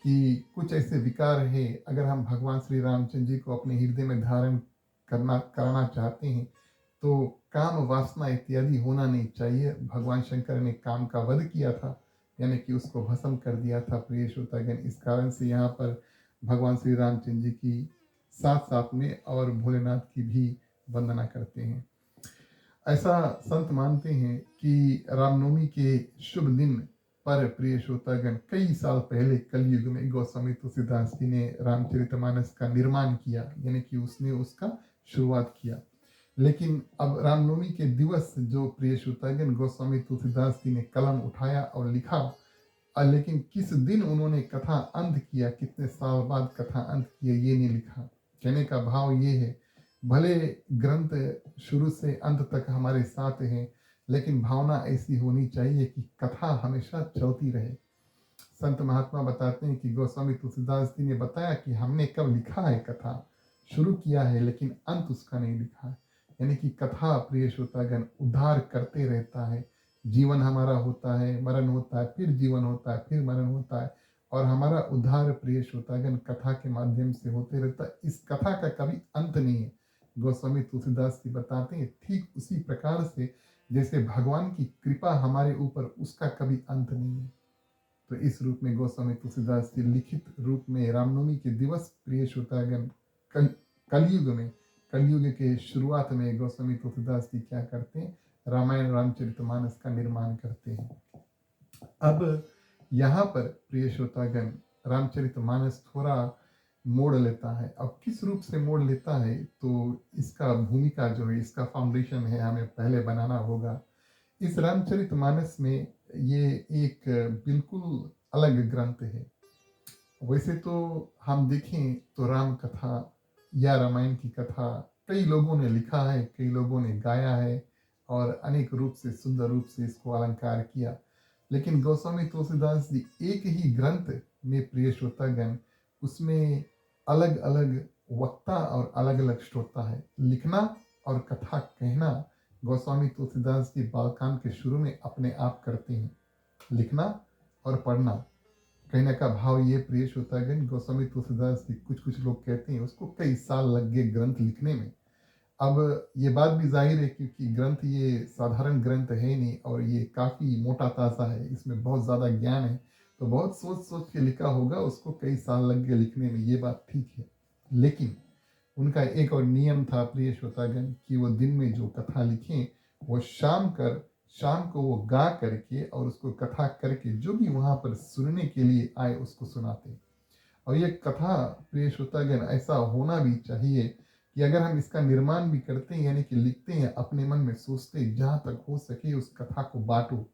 कि कुछ ऐसे विकार है, अगर हम भगवान श्री रामचंद्र जी को अपने हृदय में धारण कराना चाहते हैं तो काम वासना इत्यादि होना नहीं चाहिए। भगवान शंकर ने काम का वध किया था, यानी कि उसको भस्म कर दिया था प्रिय श्रोतागण। इस कारण से यहाँ पर भगवान श्री रामचंद्र जी की साथ साथ में और भोलेनाथ की भी वंदना करते हैं। ऐसा संत मानते हैं कि रामनवमी के शुभ दिन पर प्रिय श्रोतागण कई साल पहले कलयुग में गोस्वामी तुलसीदास जी ने रामचरितमानस का निर्माण किया, यानी कि उसने उसका शुरुआत किया। लेकिन अब रामनवमी के दिवस जो प्रिय श्रोतागण गोस्वामी तुलसीदास जी ने कलम उठाया और लिखा, लेकिन किस दिन उन्होंने कथा अंत किया, कितने साल बाद कथा अंत किया, ये नहीं लिखा। कहने का भाव ये है, भले ग्रंथ शुरू से अंत तक हमारे साथ है, लेकिन भावना ऐसी होनी चाहिए कि कथा हमेशा चलती रहे। संत महात्मा बताते हैं कि गोस्वामी तुलसीदास जी ने बताया कि हमने कब लिखा है, कथा शुरू किया है लेकिन अंत उसका नहीं लिखा है। यानी कि कथा प्रिय श्रोतागण उद्धार करते रहता है। जीवन हमारा होता है, मरण होता है, फिर जीवन होता है, फिर मरण होता है, और हमारा उद्धार प्रिय श्रोतागण कथा के माध्यम से होते रहता है। इस कथा का कभी अंत नहीं है। गोस्वामी तुलसीदास जी बताते हैं ठीक उसी प्रकार से जैसे भगवान की कृपा हमारे ऊपर, उसका कभी अंत नहीं है। तो इस रूप में गोस्वामी तुलसीदास जी लिखित रूप में रामनवमी के दिवस प्रिय श्रोतागण कलयुग के शुरुआत में गोस्वामी तुलसीदास जी क्या करते हैं, रामायण रामचरितमानस का निर्माण करते हैं। अब यहाँ पर प्रिय श्रोतागण रामचरितमानस थोड़ा मोड़ लेता है। अब किस रूप से मोड़ लेता है, तो इसका भूमिका जो है, इसका फाउंडेशन है, हमें पहले बनाना होगा। इस रामचरितमानस में ये एक बिल्कुल अलग ग्रंथ है। वैसे तो हम देखें तो राम कथा या रामायण की कथा कई लोगों ने लिखा है, कई लोगों ने गाया है और अनेक रूप से सुंदर रूप से इसको अलंकार किया। लेकिन गोस्वामी तुलसीदास जी एक ही ग्रंथ में प्रिय श्रोतागण, उसमें अलग अलग वक्ता और अलग अलग श्रोता है। लिखना और कथा कहना गोस्वामी तुलसीदास जी बालकांड के शुरू में अपने आप करते हैं। लिखना और पढ़ना, कहने का भाव ये प्रिय श्रोतागण, गोस्वामी तुलसीदास जी कुछ लोग कहते हैं उसको कई साल लग गए ग्रंथ लिखने में। अब ये बात भी जाहिर है क्योंकि ग्रंथ ये साधारण ग्रंथ है नहीं और ये काफ़ी मोटा ताज़ा है, इसमें बहुत ज़्यादा ज्ञान है, तो बहुत सोच सोच के लिखा होगा, उसको कई साल लग गए लिखने में, ये बात ठीक है। लेकिन उनका एक और नियम था प्रिय श्रोतागण कि वो दिन में जो कथा लिखें वो शाम को वो गा करके और उसको कथा करके जो भी वहाँ पर सुनने के लिए आए उसको सुनाते। और ये कथा प्रिय श्रोतागण ऐसा होना भी चाहिए कि अगर हम इसका निर्माण भी करते हैं, यानी कि लिखते हैं, अपने मन में सोचते हैं, जहाँ तक हो सके उस कथा को बांटो।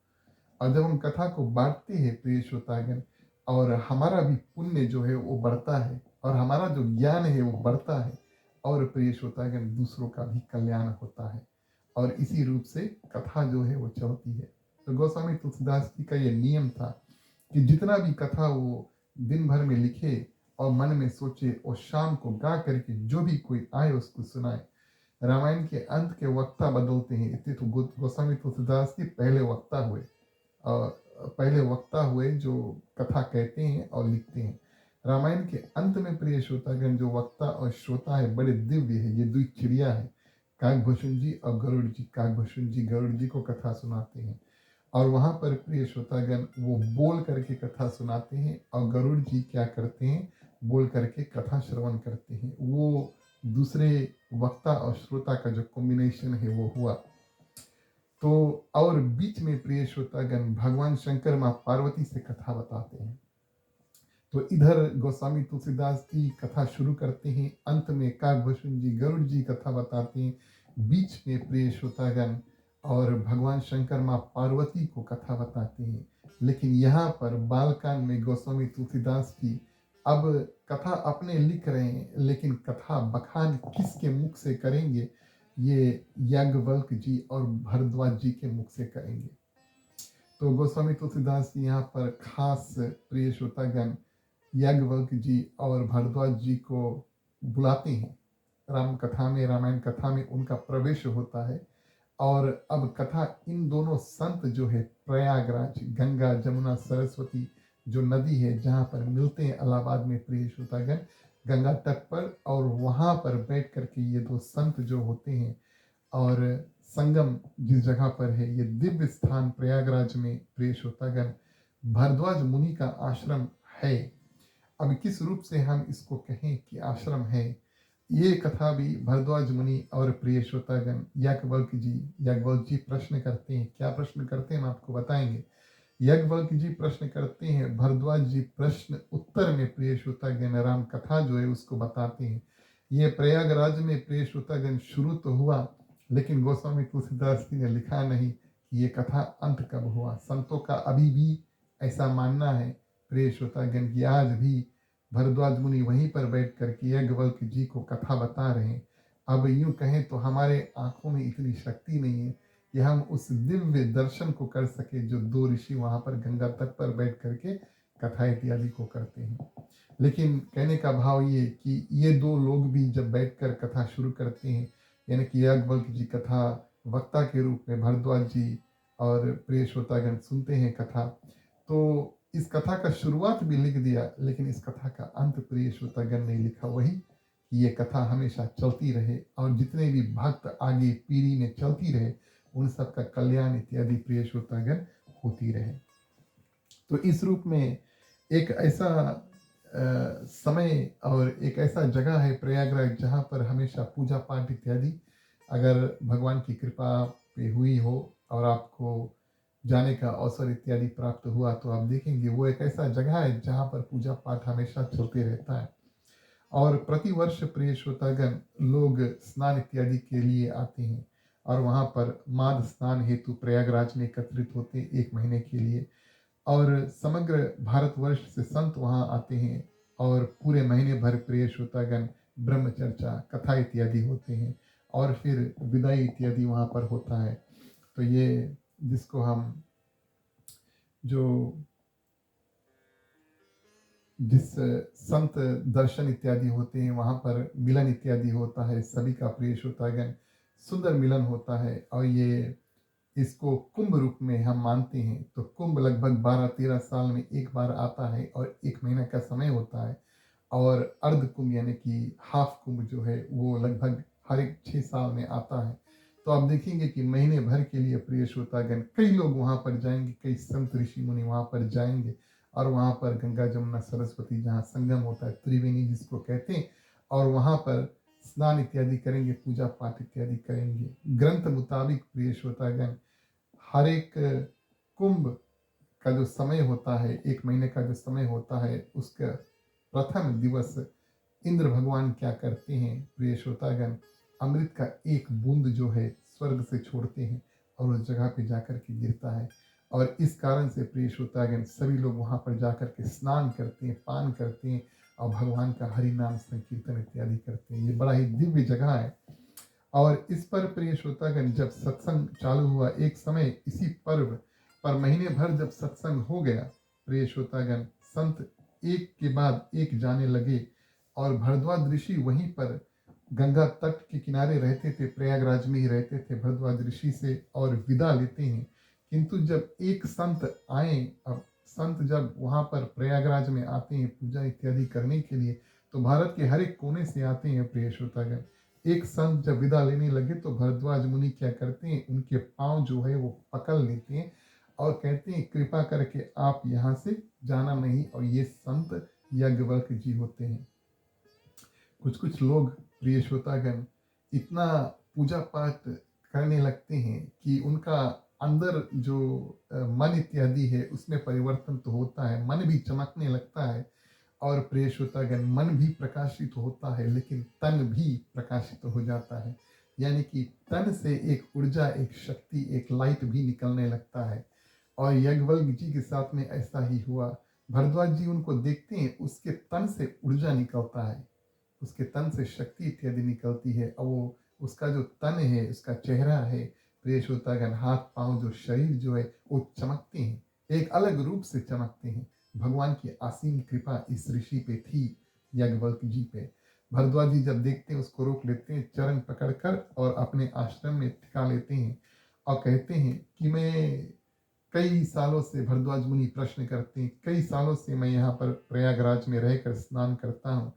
और जब हम कथा को बांटते हैं प्रिय श्रोतागण, और हमारा भी पुण्य जो है वो बढ़ता है और हमारा जो ज्ञान है वो बढ़ता है, और प्रिय श्रोतागण दूसरों का भी कल्याण होता है, और इसी रूप से कथा जो है वो चलती है। तो गोस्वामी तुलसीदास जी का ये नियम था कि जितना भी कथा वो दिन भर में लिखे और मन में सोचे और शाम को गा करके जो भी कोई आए उसको सुनाए। रामायण के अंत के वक्ता बदलते हैं, इसलिए तो गोस्वामी तुलसीदास जी पहले वक्ता हुए, और पहले वक्ता हुए जो कथा कहते हैं और लिखते हैं। रामायण के अंत में प्रिय श्रोतागण जो वक्ता और श्रोता है बड़े दिव्य है, ये दुई चिड़िया है, काकभूषण जी और गरुड़ जी। काकभूषण जी गरुड़ जी को कथा सुनाते हैं और वहाँ पर प्रिय श्रोतागण वो बोल करके कथा सुनाते हैं और गरुड़ जी क्या करते हैं, बोल करके कथा श्रवण करते हैं। वो दूसरे वक्ता और श्रोता का जो कॉम्बिनेशन है वो हुआ। तो और बीच में प्रिय श्रोतागण भगवान शंकर माँ पार्वती से कथा बताते हैं। तो इधर गोस्वामी तुलसीदास जी कथा शुरू करते हैं, अंत में काकभूषण जी गरुड़ जी कथा बताते हैं, बीच में प्रिय श्रोतागण और भगवान शंकर माँ पार्वती को कथा बताते हैं। लेकिन यहाँ पर बालकांड में गोस्वामी तुलसीदास जी अब कथा अपने लिख रहे हैं, लेकिन कथा बखान किसके मुख से करेंगे? ये याज्ञवल्क्य जी और भरद्वाज जी के मुख से करेंगे। तो गोस्वामी तुलसीदास जी यहाँ पर खास प्रिय श्रोतागण याज्ञवल्क्य जी और भरद्वाज जी को बुलाते हैं। राम कथा में, रामायण कथा में उनका प्रवेश होता है। और अब कथा इन दोनों संत जो है प्रयागराज, गंगा जमुना सरस्वती जो नदी है जहाँ पर मिलते हैं इलाहाबाद में प्रिय श्रोतागण, गंगा तट पर, और वहाँ पर बैठ करके ये दो संत जो होते हैं और संगम जिस जगह पर है, ये दिव्य स्थान प्रयागराज में प्रिय श्रोतागण भरद्वाज मुनि का आश्रम है। अब किस रूप से हम इसको कहें कि आश्रम है, ये कथा भी भरद्वाज मुनि और प्रिय श्रोतागण याज्ञवल्क्य जी प्रश्न करते हैं। क्या प्रश्न करते हैं हम आपको बताएंगे। याज्ञवल्क्य जी प्रश्न करते हैं, भरद्वाज जी प्रश्न उत्तर में प्रिय श्रोतागण राम कथा जो है उसको बताते हैं। ये प्रयागराज में प्रिय श्रोतागण शुरू तो हुआ, लेकिन गोस्वामी तुलसीदास जी ने लिखा नहीं कि ये कथा अंत कब हुआ। संतों का अभी भी ऐसा मानना है प्रिय श्रोतागण की आज भी भरद्वाज मुनि वहीं पर बैठ करके याज्ञवल्क्य जी को कथा बता रहे हैं। अब यूं कहें तो हमारे आंखों में इतनी शक्ति नहीं है कि हम उस दिव्य दर्शन को कर सके जो दो ऋषि वहां पर गंगा तट पर बैठ करके कथा इत्यादि को करते हैं। लेकिन कहने का भाव ये कि ये दो लोग भी जब बैठकर कथा शुरू करते हैं, यानी कि याज्ञवल्क्य जी कथा वक्ता के रूप में भरद्वाज जी और प्रिय श्रोतागण सुनते हैं कथा, तो इस कथा का शुरुआत भी लिख दिया, लेकिन इस कथा का अंत प्रिय श्रोतागण ने लिखा वही कि ये कथा हमेशा चलती रहे और जितने भी भक्त आगे पीढ़ी में चलती रहे उन सबका कल्याण इत्यादि प्रिय श्रोतागण होती रहे। तो इस रूप में एक ऐसा समय और एक ऐसा जगह है प्रयागराज जहाँ पर हमेशा पूजा पाठ इत्यादि अगर भगवान की कृपा पे हुई हो और आपको जाने का अवसर इत्यादि प्राप्त हुआ तो आप देखेंगे वो एक ऐसा जगह है जहाँ पर पूजा पाठ हमेशा चलते रहता है। और प्रतिवर्ष प्रिय श्रोतागण लोग स्नान इत्यादि के लिए आते हैं और वहाँ पर माघ स्नान हेतु प्रयागराज में एकत्रित होते हैं 1 महीने के लिए। और समग्र भारतवर्ष से संत वहाँ आते हैं और पूरे महीने भर प्रिय श्रोतागण ब्रह्मचर्चा कथा इत्यादि होते हैं और फिर विदाई इत्यादि वहाँ पर होता है। तो ये जिसको हम जो जिस संत दर्शन इत्यादि होते हैं वहाँ पर मिलन इत्यादि होता है, सभी का प्रिय श्रोतागण सुंदर मिलन होता है। और ये इसको कुंभ रूप में हम मानते हैं। तो कुंभ लगभग 12-13 साल में एक बार आता है और 1 महीना का समय होता है। और अर्ध कुंभ यानी कि हाफ कुंभ जो है वो लगभग हर एक 6 साल में आता है। तो आप देखेंगे कि महीने भर के लिए प्रिय श्रोतागण कई लोग वहाँ पर जाएंगे, कई संत ऋषि मुनि वहाँ पर जाएंगे और वहाँ पर गंगा जमुना सरस्वती जहाँ संगम होता है, त्रिवेणी जिसको कहते हैं, और वहाँ पर स्नान इत्यादि करेंगे, पूजा पाठ इत्यादि करेंगे। ग्रंथ मुताबिक प्रिय श्रोतागण हर एक कुंभ का जो समय होता है, 1 महीने का जो समय होता है, उसका प्रथम दिवस इंद्र भगवान क्या करते हैं प्रिय श्रोतागण, अमृत का एक बूंद जो है स्वर्ग से छोड़ते हैं और उस जगह पे जाकर के गिरता है। और इस कारण से प्रिय श्रोतागण सभी लोग वहाँ पर जाकर के स्नान करते हैं, पान करते हैं और भगवान का हरि नाम संकीर्तन इत्यादि करते हैं। ये बड़ा ही दिव्य जगह है। और इस पर प्रिय श्रोतागण जब सत्संग चालू हुआ, एक समय इसी पर्व पर महीने भर जब सत्संग हो गया, प्रिय श्रोतागण संत एक के बाद एक जाने लगे और भरद्वाज ऋषि वहीं पर गंगा तट के किनारे रहते थे, प्रयागराज में ही रहते थे भरद्वाज ऋषि से और विदा लेते हैं। किंतु जब एक संत आए, अब संत जब वहाँ पर प्रयागराज में आते हैं पूजा इत्यादि करने के लिए, तो भारत के हर एक कोने से आते हैं प्रिय श्रोतागण। एक संत जब विदा लेने लगे तो भरद्वाज मुनि क्या करते हैं, उनके पांव जो है वो पकड़ लेते हैं और कहते हैं कृपा करके आप यहाँ से जाना नहीं। और ये संत याज्ञवल्क्य जी होते हैं। कुछ कुछ लोग प्रिय श्रोतागण इतना पूजा पाठ करने लगते हैं कि उनका अंदर जो मन इत्यादि है उसमें परिवर्तन तो होता है, मन भी चमकने लगता है। और प्रिय श्रोतागण, मन भी प्रकाशित होता है लेकिन तन भी प्रकाशित हो जाता है। यानी कि तन से एक ऊर्जा, एक शक्ति, एक लाइट भी निकलने लगता है। और याज्ञवल्क्य जी के साथ में ऐसा ही हुआ। भरद्वाज जी उनको देखते हैं, उसके तन से ऊर्जा निकलता है, उसके तन से शक्ति इत्यादि निकलती है। और वो उसका जो तन है, उसका चेहरा है, प्रिय श्रोतागण, हाथ पांव, जो शरीर जो है वो चमकते हैं, एक अलग रूप से चमकते हैं। भगवान की असीम कृपा इस ऋषि पे थी, याज्ञवल्क्य जी पे। भरद्वाज जी जब देखते हैं, उसको रोक लेते हैं चरण पकड़कर और अपने आश्रम में टिका लेते हैं और कहते हैं कि मैं कई सालों से, भरद्वाज मुनि प्रश्न करते हैं, कई सालों से मैं यहाँ पर प्रयागराज में रहकर स्नान करता हूँ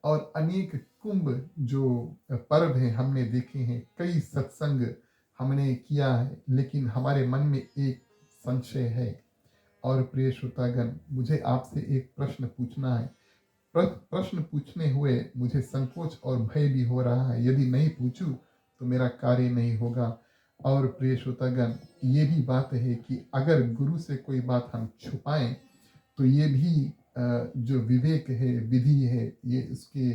और अनेक कुंभ जो पर्व हैं हमने देखे हैं, कई सत्संग हमने किया है, लेकिन हमारे मन में एक संशय है। और प्रिय श्रोतागण, मुझे आपसे एक प्रश्न पूछना है। प्रश्न पूछने हुए मुझे संकोच और भय भी हो रहा है, यदि नहीं पूछूं तो मेरा कार्य नहीं होगा। और प्रिय श्रोतागण, ये भी बात है कि अगर गुरु से कोई बात हम छुपाएं तो ये भी जो विवेक है, विधि है, ये उसके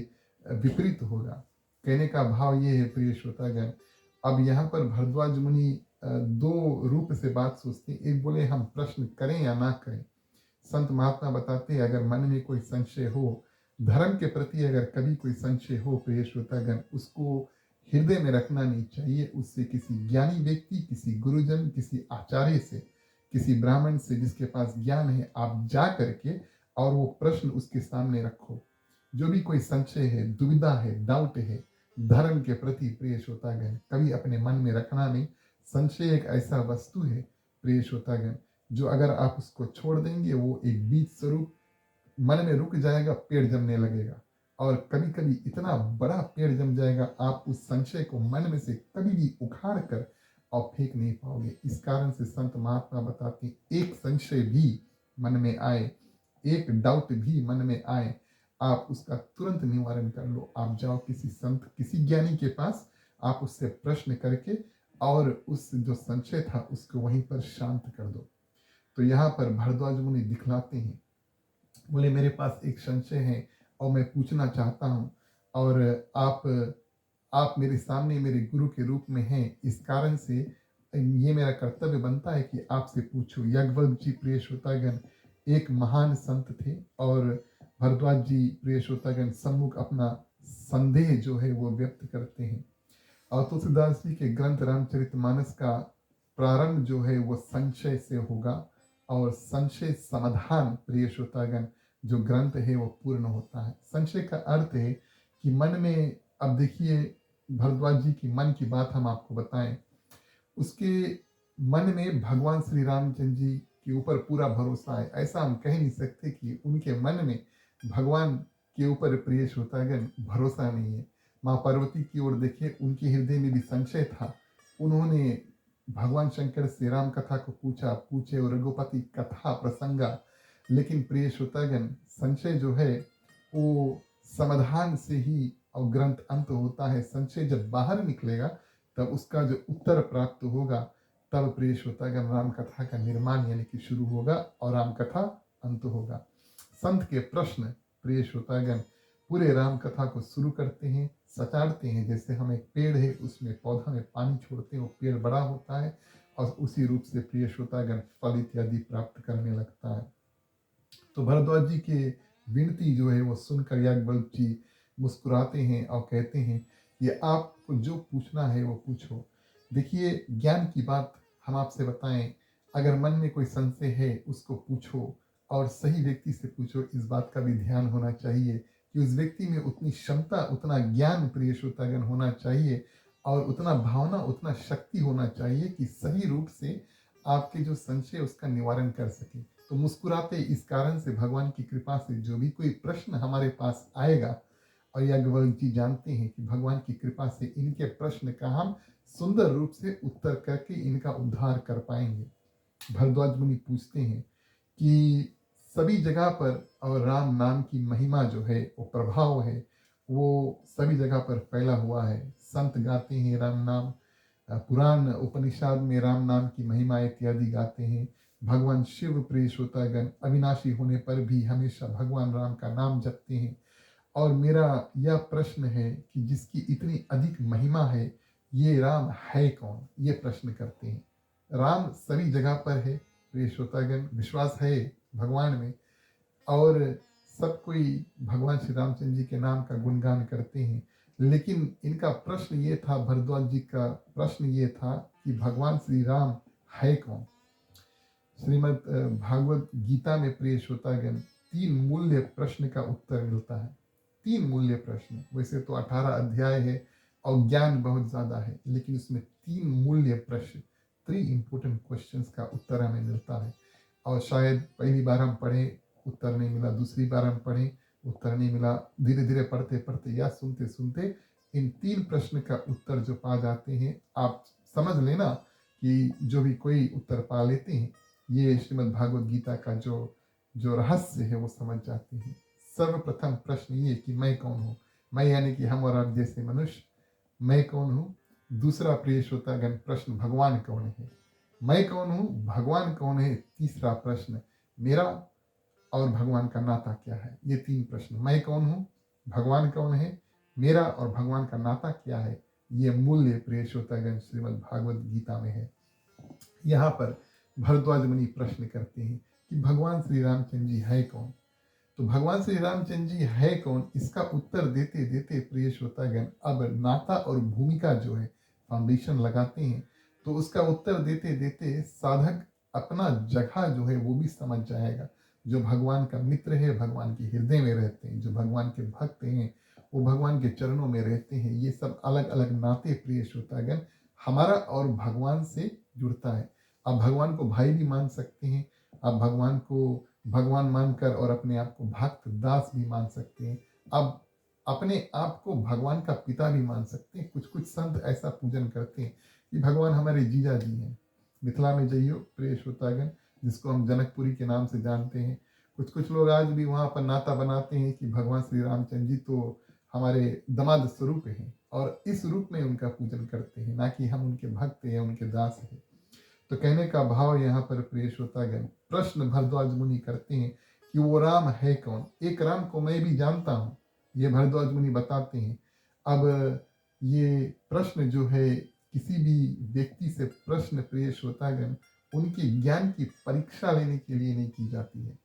विपरीत होगा। कहने का भाव ये है प्रिय श्रोतागण, अब यहाँ पर भरद्वाज मुनि दो रूप से बात सोचते हैं। एक बोले हम प्रश्न करें या ना करें। संत महात्मा बताते हैं, अगर मन में कोई संशय हो, धर्म के प्रति अगर कभी कोई संशय हो प्रिय श्रोतागण, उसको हृदय में रखना नहीं चाहिए। उससे किसी ज्ञानी व्यक्ति, किसी गुरुजन, किसी आचार्य से, किसी ब्राह्मण से जिसके पास ज्ञान है, आप जा करके और वो प्रश्न उसके सामने रखो। जो भी कोई संशय है, दुविधा है, डाउट है धर्म के प्रति प्रिय श्रोतागण, कभी अपने मन में रखना नहीं। संशय एक ऐसा वस्तु है प्रिय श्रोतागण, जो अगर आप उसको छोड़ देंगे, वो एक बीज स्वरूप मन में रुक जाएगा, पेड़ जमने लगेगा। और कभी कभी इतना बड़ा पेड़ जम जाएगा, आप उस संशय को मन में से कभी भी उखाड़ कर और फेंक नहीं पाओगे। इस कारण से संत महात्मा बताते हैं, एक संशय भी मन में आए, एक डाउट भी मन में आए, आप उसका तुरंत निवारण कर लो। आप जाओ किसी संत, किसी ज्ञानी के पास, आप उससे प्रश्न करके और उस जो संशय था उसको वहीं पर शांत कर दो। तो यहाँ पर भरद्वाज मुनि दिखलाते हैं, बोले मेरे पास एक संशय है और मैं पूछना चाहता हूँ, और आप मेरे सामने मेरे गुरु के रूप में हैं, इस कारण से ये मेरा कर्तव्य बनता है कि आपसे पूछूं। याज्ञवल्क्य जी प्रिय श्रोतागण एक महान संत थे, और भरद्वाज जी प्रिय श्रोतागण सम्मुख अपना संदेह जो है वो व्यक्त करते हैं। और तुलसीदास जी के ग्रंथ रामचरितमानस का प्रारंभ जो है वो संशय से होगा, और संशय समाधान प्रिय श्रोतागण जो ग्रंथ है वो पूर्ण होता है। संशय का अर्थ है कि मन में, अब देखिए भरद्वाज जी की मन की बात हम आपको बताएं, उसके मन में भगवान श्री रामचंद्र जी के ऊपर पूरा भरोसा है। ऐसा हम कह नहीं सकते कि उनके मन में भगवान के ऊपर प्रिय श्रोतागण भरोसा नहीं है। माँ पार्वती की ओर देखिए, उनके हृदय में भी संशय था। उन्होंने भगवान शंकर से राम कथा को पूछे और रघुपति कथा प्रसंगा, लेकिन प्रिय श्रोतागण संशय जो है वो समाधान से ही और ग्रंथ अंत होता है। संशय जब बाहर निकलेगा तब उसका जो उत्तर प्राप्त होगा, तब प्रिय श्रोतागण राम कथा का निर्माण यानी कि शुरू होगा और राम कथा अंत होगा। संत के प्रश्न प्रिय श्रोतागण पूरे राम कथा को शुरू करते हैं, सचारते हैं। जैसे हम एक पेड़ है, उसमें पौधा में पानी छोड़ते हैं, वो पेड़ बड़ा होता है और उसी रूप से प्रिय श्रोतागण फल इत्यादि प्राप्त करने लगता है। तो भरद्वाज जी के विनती जो है वो सुनकर याज्ञवल्क्य जी मुस्कुराते हैं और कहते हैं कि आपको जो पूछना है वो पूछो। देखिए ज्ञान की बात हम आपसे बताएं, अगर मन में कोई संशय है उसको पूछो, और सही व्यक्ति से पूछो। इस बात का भी ध्यान होना चाहिए कि उस व्यक्ति में उतनी क्षमता, उतना ज्ञान प्रिय श्रोतागण होना चाहिए, और उतना भावना, उतना शक्ति होना चाहिए कि सही रूप से आपके जो संशय उसका निवारण कर सके। तो मुस्कुराते इस कारण से भगवान की कृपा से जो भी कोई प्रश्न हमारे पास आएगा, और याज्ञवल्क्य जी जानते हैं कि भगवान की कृपा से इनके प्रश्न का हम सुंदर रूप से उत्तर करके इनका उद्धार कर पाएंगे। भरद्वाज मुनि पूछते हैं कि सभी जगह पर और राम नाम की महिमा जो है वो प्रभाव है, वो सभी जगह पर फैला हुआ है। संत गाते हैं राम नाम, पुराण उपनिषद में राम नाम की महिमा इत्यादि गाते हैं। भगवान शिव प्रिय श्रोतागण अविनाशी होने पर भी हमेशा भगवान राम का नाम जपते हैं। और मेरा यह प्रश्न है कि जिसकी इतनी अधिक महिमा है, ये राम है कौन, ये प्रश्न करते हैं। राम सभी जगह पर है प्रिय श्रोतागण, विश्वास है भगवान में, और सब कोई भगवान श्री रामचंद्र जी के नाम का गुणगान करते हैं। लेकिन इनका प्रश्न ये था, भरद्वाज जी का प्रश्न ये था कि भगवान श्री राम है कौन। श्रीमद् भागवत गीता में प्रिय श्रोतागण 3 मूल्य प्रश्न का उत्तर मिलता है। 3 मूल्य प्रश्न, वैसे तो 18 अध्याय है और ज्ञान बहुत ज्यादा है, लेकिन उसमें 3 मूल्य प्रश्न, 3 इंपोर्टेंट क्वेश्चंस का उत्तर हमें मिलता है। और शायद पहली बार हम पढ़े, उत्तर नहीं मिला, दूसरी बार हम पढ़े, उत्तर नहीं मिला, धीरे धीरे पढ़ते पढ़ते या सुनते सुनते इन 3 प्रश्न का उत्तर जो पा जाते हैं, आप समझ लेना कि जो भी कोई उत्तर पा लेते हैं, ये श्रीमद् भागवत गीता का जो रहस्य है वो समझ जाते हैं। सर्वप्रथम प्रश्न ये कि मैं कौन हूँ। मैं यानी कि हम और आप जैसे मनुष्य, मैं कौन हूँ। दूसरा प्रिय श्रोतागण प्रश्न, भगवान कौन है। मैं कौन हूँ, भगवान कौन है। तीसरा प्रश्न, मेरा और भगवान का नाता क्या है। ये 3 प्रश्न, मैं कौन हूँ, भगवान कौन है, मेरा और भगवान का नाता क्या है, ये मूल्य प्रिय श्रोतागण श्रीमद् भागवत गीता में है। यहाँ पर भरद्वाज मुनि प्रश्न करते हैं कि भगवान श्री रामचंद्र जी है कौन। तो भगवान श्री रामचंद्र जी है कौन, इसका उत्तर देते देते प्रिय श्रोतागण अब नाता और भूमिका जो है फाउंडेशन लगाते हैं। तो उसका उत्तर देते देते साधक अपना जगह जो है वो भी समझ जाएगा। जो भगवान का मित्र है, भगवान के हृदय में रहते हैं, जो भगवान के भक्त हैं, वो भगवान के चरणों में रहते हैं। ये सब अलग अलग नाते प्रिय श्रोतागण हमारा और भगवान से जुड़ता है। आप भगवान को भाई भी मान सकते हैं, आप भगवान को भगवान मानकर और अपने आप को भक्त दास भी मान सकते हैं। आप अपने आप को भगवान का पिता भी मान सकते हैं। कुछ कुछ संत ऐसा पूजन करते हैं कि भगवान हमारे जीजा जी हैं। मिथिला में जाइयो प्रिय श्रोतागण, जिसको हम जनकपुरी के नाम से जानते हैं, कुछ कुछ लोग आज भी वहाँ पर नाता बनाते हैं कि भगवान श्री रामचंद्र जी तो हमारे दमाद स्वरूप हैं, और इस रूप में उनका पूजन करते हैं, ना कि हम उनके भक्त हैं, उनके दास हैं। तो कहने का भाव यहाँ पर प्रिय श्रोतागण, प्रश्न भरद्वाज मुनि करते हैं कि वो राम है कौन। एक राम को मैं भी जानता हूँ, ये भरद्वाज मुनि बताते हैं। अब ये प्रश्न जो है, किसी भी व्यक्ति से प्रश्न प्रिय श्रोतागण उनके ज्ञान की परीक्षा लेने के लिए नहीं की जाती है।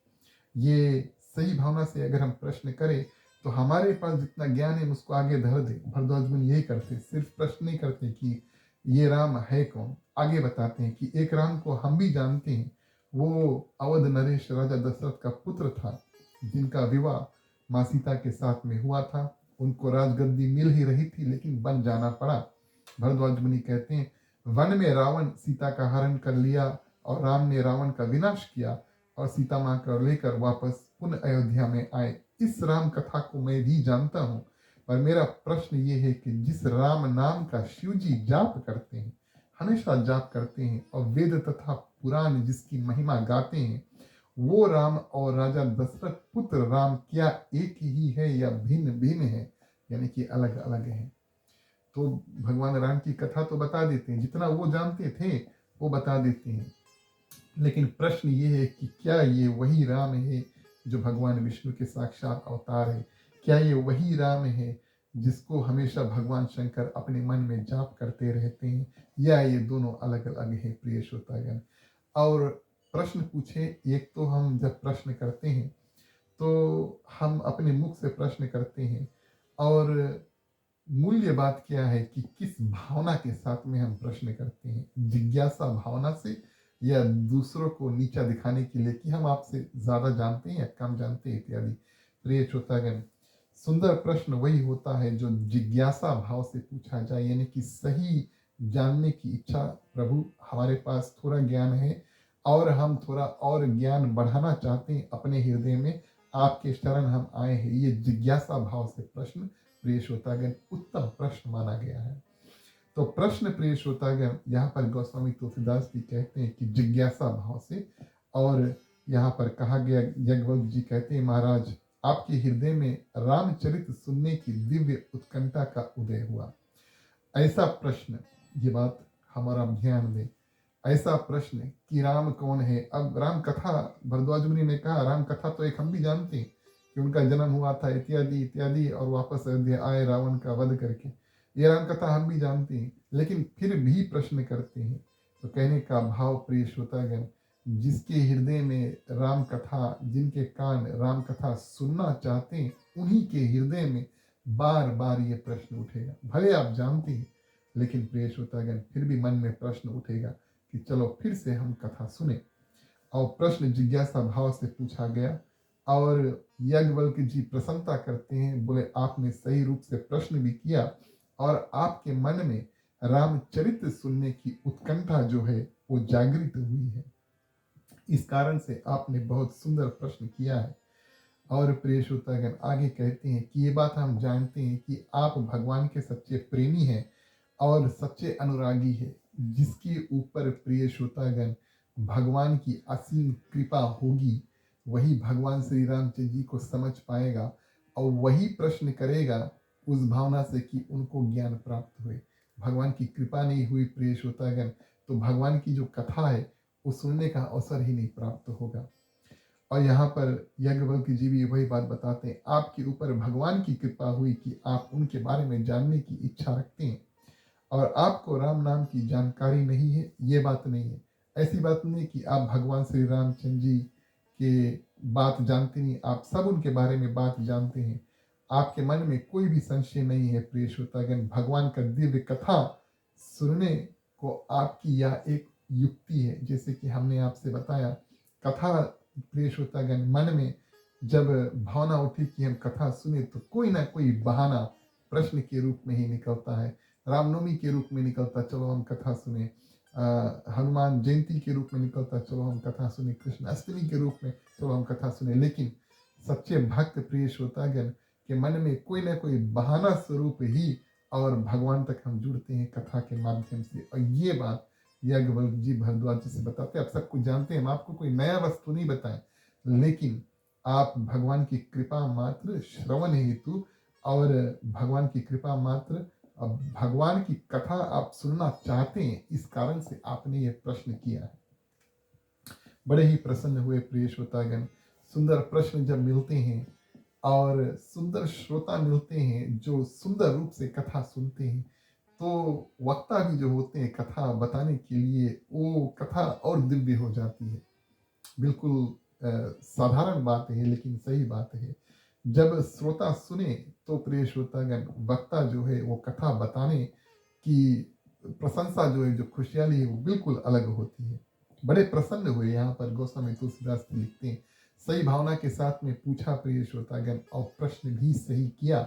ये सही भावना से अगर हम प्रश्न करें तो हमारे पास जितना ज्ञान है उसको आगे धर दे। भरद्वाज मुनि यही करते, सिर्फ प्रश्न नहीं करते कि ये राम है कौन, आगे बताते हैं कि एक राम को हम भी जानते हैं। वो अवध नरेश राजा दशरथ का पुत्र था, जिनका विवाह माँ सीता के साथ में हुआ था। उनको राजगद्दी मिल ही रही थी, लेकिन बन जाना पड़ा। भरद्वाज मुनि कहते हैं, वन में रावण सीता का हरण कर लिया और राम ने रावण का विनाश किया और सीता माँ को लेकर वापस पुनः अयोध्या में आए। इस राम कथा को मैं भी जानता हूँ, पर मेरा प्रश्न ये है कि जिस राम नाम का शिव जी जाप करते हैं, हमेशा जाप करते हैं, और वेद तथा पुराण जिसकी महिमा गाते हैं, वो राम और राजा दशरथ पुत्र राम क्या एक ही है या भिन्न भिन्न है, यानी कि अलग अलग है। तो भगवान राम की कथा तो बता देते हैं, जितना वो जानते थे वो बता देते हैं। लेकिन प्रश्न ये है कि क्या ये वही राम है जो भगवान विष्णु के साक्षात अवतार है। क्या ये वही राम है जिसको हमेशा भगवान शंकर अपने मन में जाप करते रहते हैं, या ये दोनों अलग अलग है प्रिय श्रोतागण। और प्रश्न पूछे, एक तो हम जब प्रश्न करते हैं तो हम अपने मुख से प्रश्न करते हैं, और मूल्य बात क्या है कि किस भावना के साथ में हम प्रश्न करते हैं। जिज्ञासा भावना से, या दूसरों को नीचा दिखाने के लिए कि हम आपसे ज्यादा जानते हैं या कम जानते हैं इत्यादि। प्रिय श्रोतागण, सुंदर प्रश्न वही होता है जो जिज्ञासा भाव से पूछा जाए, यानी कि सही जानने की इच्छा। प्रभु हमारे पास थोड़ा ज्ञान है और हम थोड़ा और ज्ञान बढ़ाना चाहते हैं अपने हृदय में, आपके शरण हम आए हैं। ये जिज्ञासा भाव से प्रश्न प्रिय श्रोतागण उत्तम प्रश्न माना गया है। तो प्रश्न प्रिय श्रोतागण यहाँ पर गोस्वामी तुलसीदास जी कहते हैं कि जिज्ञासा भाव से, और यहाँ पर कहा गया, यज्ञवल्क्य जी कहते हैं, महाराज आपके हृदय में रामचरित सुनने की दिव्य उत्कंठा का उदय हुआ। ऐसा प्रश्न, ये बात हमारा ध्यान दें। ऐसा प्रश्न कि राम कौन है। अब राम कथा, भरद्वाज मुनि ने कहा राम कथा तो एक हम भी जानते हैं कि उनका जन्म हुआ था इत्यादि इत्यादि, और वापस अयोध्या आए रावण का वध करके, ये राम कथा हम भी जानते हैं, लेकिन फिर भी प्रश्न करते हैं। तो कहने का भाव प्रिय श्रोतागण, जिसके हृदय में राम कथा, जिनके कान राम कथा सुनना चाहते हैं, उन्हीं के हृदय में बार बार ये प्रश्न उठेगा। भले आप जानते हैं, लेकिन प्रिय श्रोतागण फिर भी मन में प्रश्न उठेगा कि चलो फिर से हम कथा सुने। और प्रश्न जिज्ञासा भाव से पूछा गया, और याज्ञवल्क्य जी प्रसन्नता करते हैं, बोले आपने सही रूप से प्रश्न भी किया, और आपके मन में रामचरित्र सुनने की उत्कंठा जो है वो जागृत हुई है। इस कारण से आपने बहुत सुंदर प्रश्न किया है। और प्रिय श्रोतागण आगे कहते हैं कि ये बात हम जानते हैं कि आप भगवान के सच्चे प्रेमी हैं और सच्चे अनुरागी है। जिसके ऊपर प्रिय श्रोतागण भगवान की असीम कृपा होगी, वही भगवान श्री रामचंद्र जी को समझ पाएगा, और वही प्रश्न करेगा उस भावना से कि उनको ज्ञान प्राप्त हुए। भगवान की कृपा नहीं हुई प्रिय श्रोतागण, तो भगवान की जो कथा है वो सुनने का अवसर ही नहीं प्राप्त होगा। और यहाँ पर याज्ञवल्क्य जी भी वही बात बताते हैं, आपके ऊपर भगवान की कृपा हुई कि आप उनके बारे में जानने की इच्छा रखते हैं, और आपको राम नाम की जानकारी नहीं है, ये बात नहीं है। ऐसी बात नहीं कि आप भगवान श्री रामचंद्र जी के बात जानते नहीं, आप सब उनके बारे में बात जानते हैं। आपके मन में कोई भी संशय नहीं है प्रिय श्रोतागण। भगवान का दिव्य कथा सुनने को आपकी यह एक युक्ति है। जैसे कि हमने आपसे बताया, कथा प्रिय श्रोतागण मन में जब भावना उठी कि हम कथा सुने, तो कोई ना कोई बहाना प्रश्न के रूप में ही निकलता है। रामनवमी के रूप में निकलता, चलो हम कथा सुने। हनुमान जयंती के रूप में निकलता, चलो हम कथा सुने। कृष्ण अष्टमी के रूप में, चलो हम कथा सुने। लेकिन सच्चे भक्त प्रिय श्रोतागण के मन में कोई ना कोई बहाना स्वरूप ही और भगवान तक हम जुड़ते हैं कथा के माध्यम से। और ये बात याज्ञवल्क्य जी भरद्वाज जी से बताते हैं। आप सब कुछ जानते हैं, हम आपको कोई नया वस्तु नहीं बताएं, लेकिन आप भगवान की कृपा मात्र श्रवण हेतु और भगवान की कृपा मात्र, अब भगवान की कथा आप सुनना चाहते हैं, इस कारण से आपने ये प्रश्न किया है। बड़े ही प्रसन्न हुए प्रिय श्रोतागण। सुंदर प्रश्न जब मिलते हैं और सुंदर श्रोता मिलते हैं जो सुंदर रूप से कथा सुनते हैं, तो वक्ता भी जो होते हैं कथा बताने के लिए, वो कथा और दिव्य हो जाती है। बिल्कुल साधारण बात है, लेकिन सही बात है। जब श्रोता सुने तो प्रिय श्रोतागण वक्ता जो है वो कथा बताने की प्रशंसा जो है, जो खुशहाली है, वो बिल्कुल अलग होती है। बड़े प्रसन्न हुए। यहाँ पर गोस्वामी तुलसीदास जी लिखते हैं, सही भावना के साथ में पूछा प्रिय श्रोतागण, और प्रश्न भी सही किया।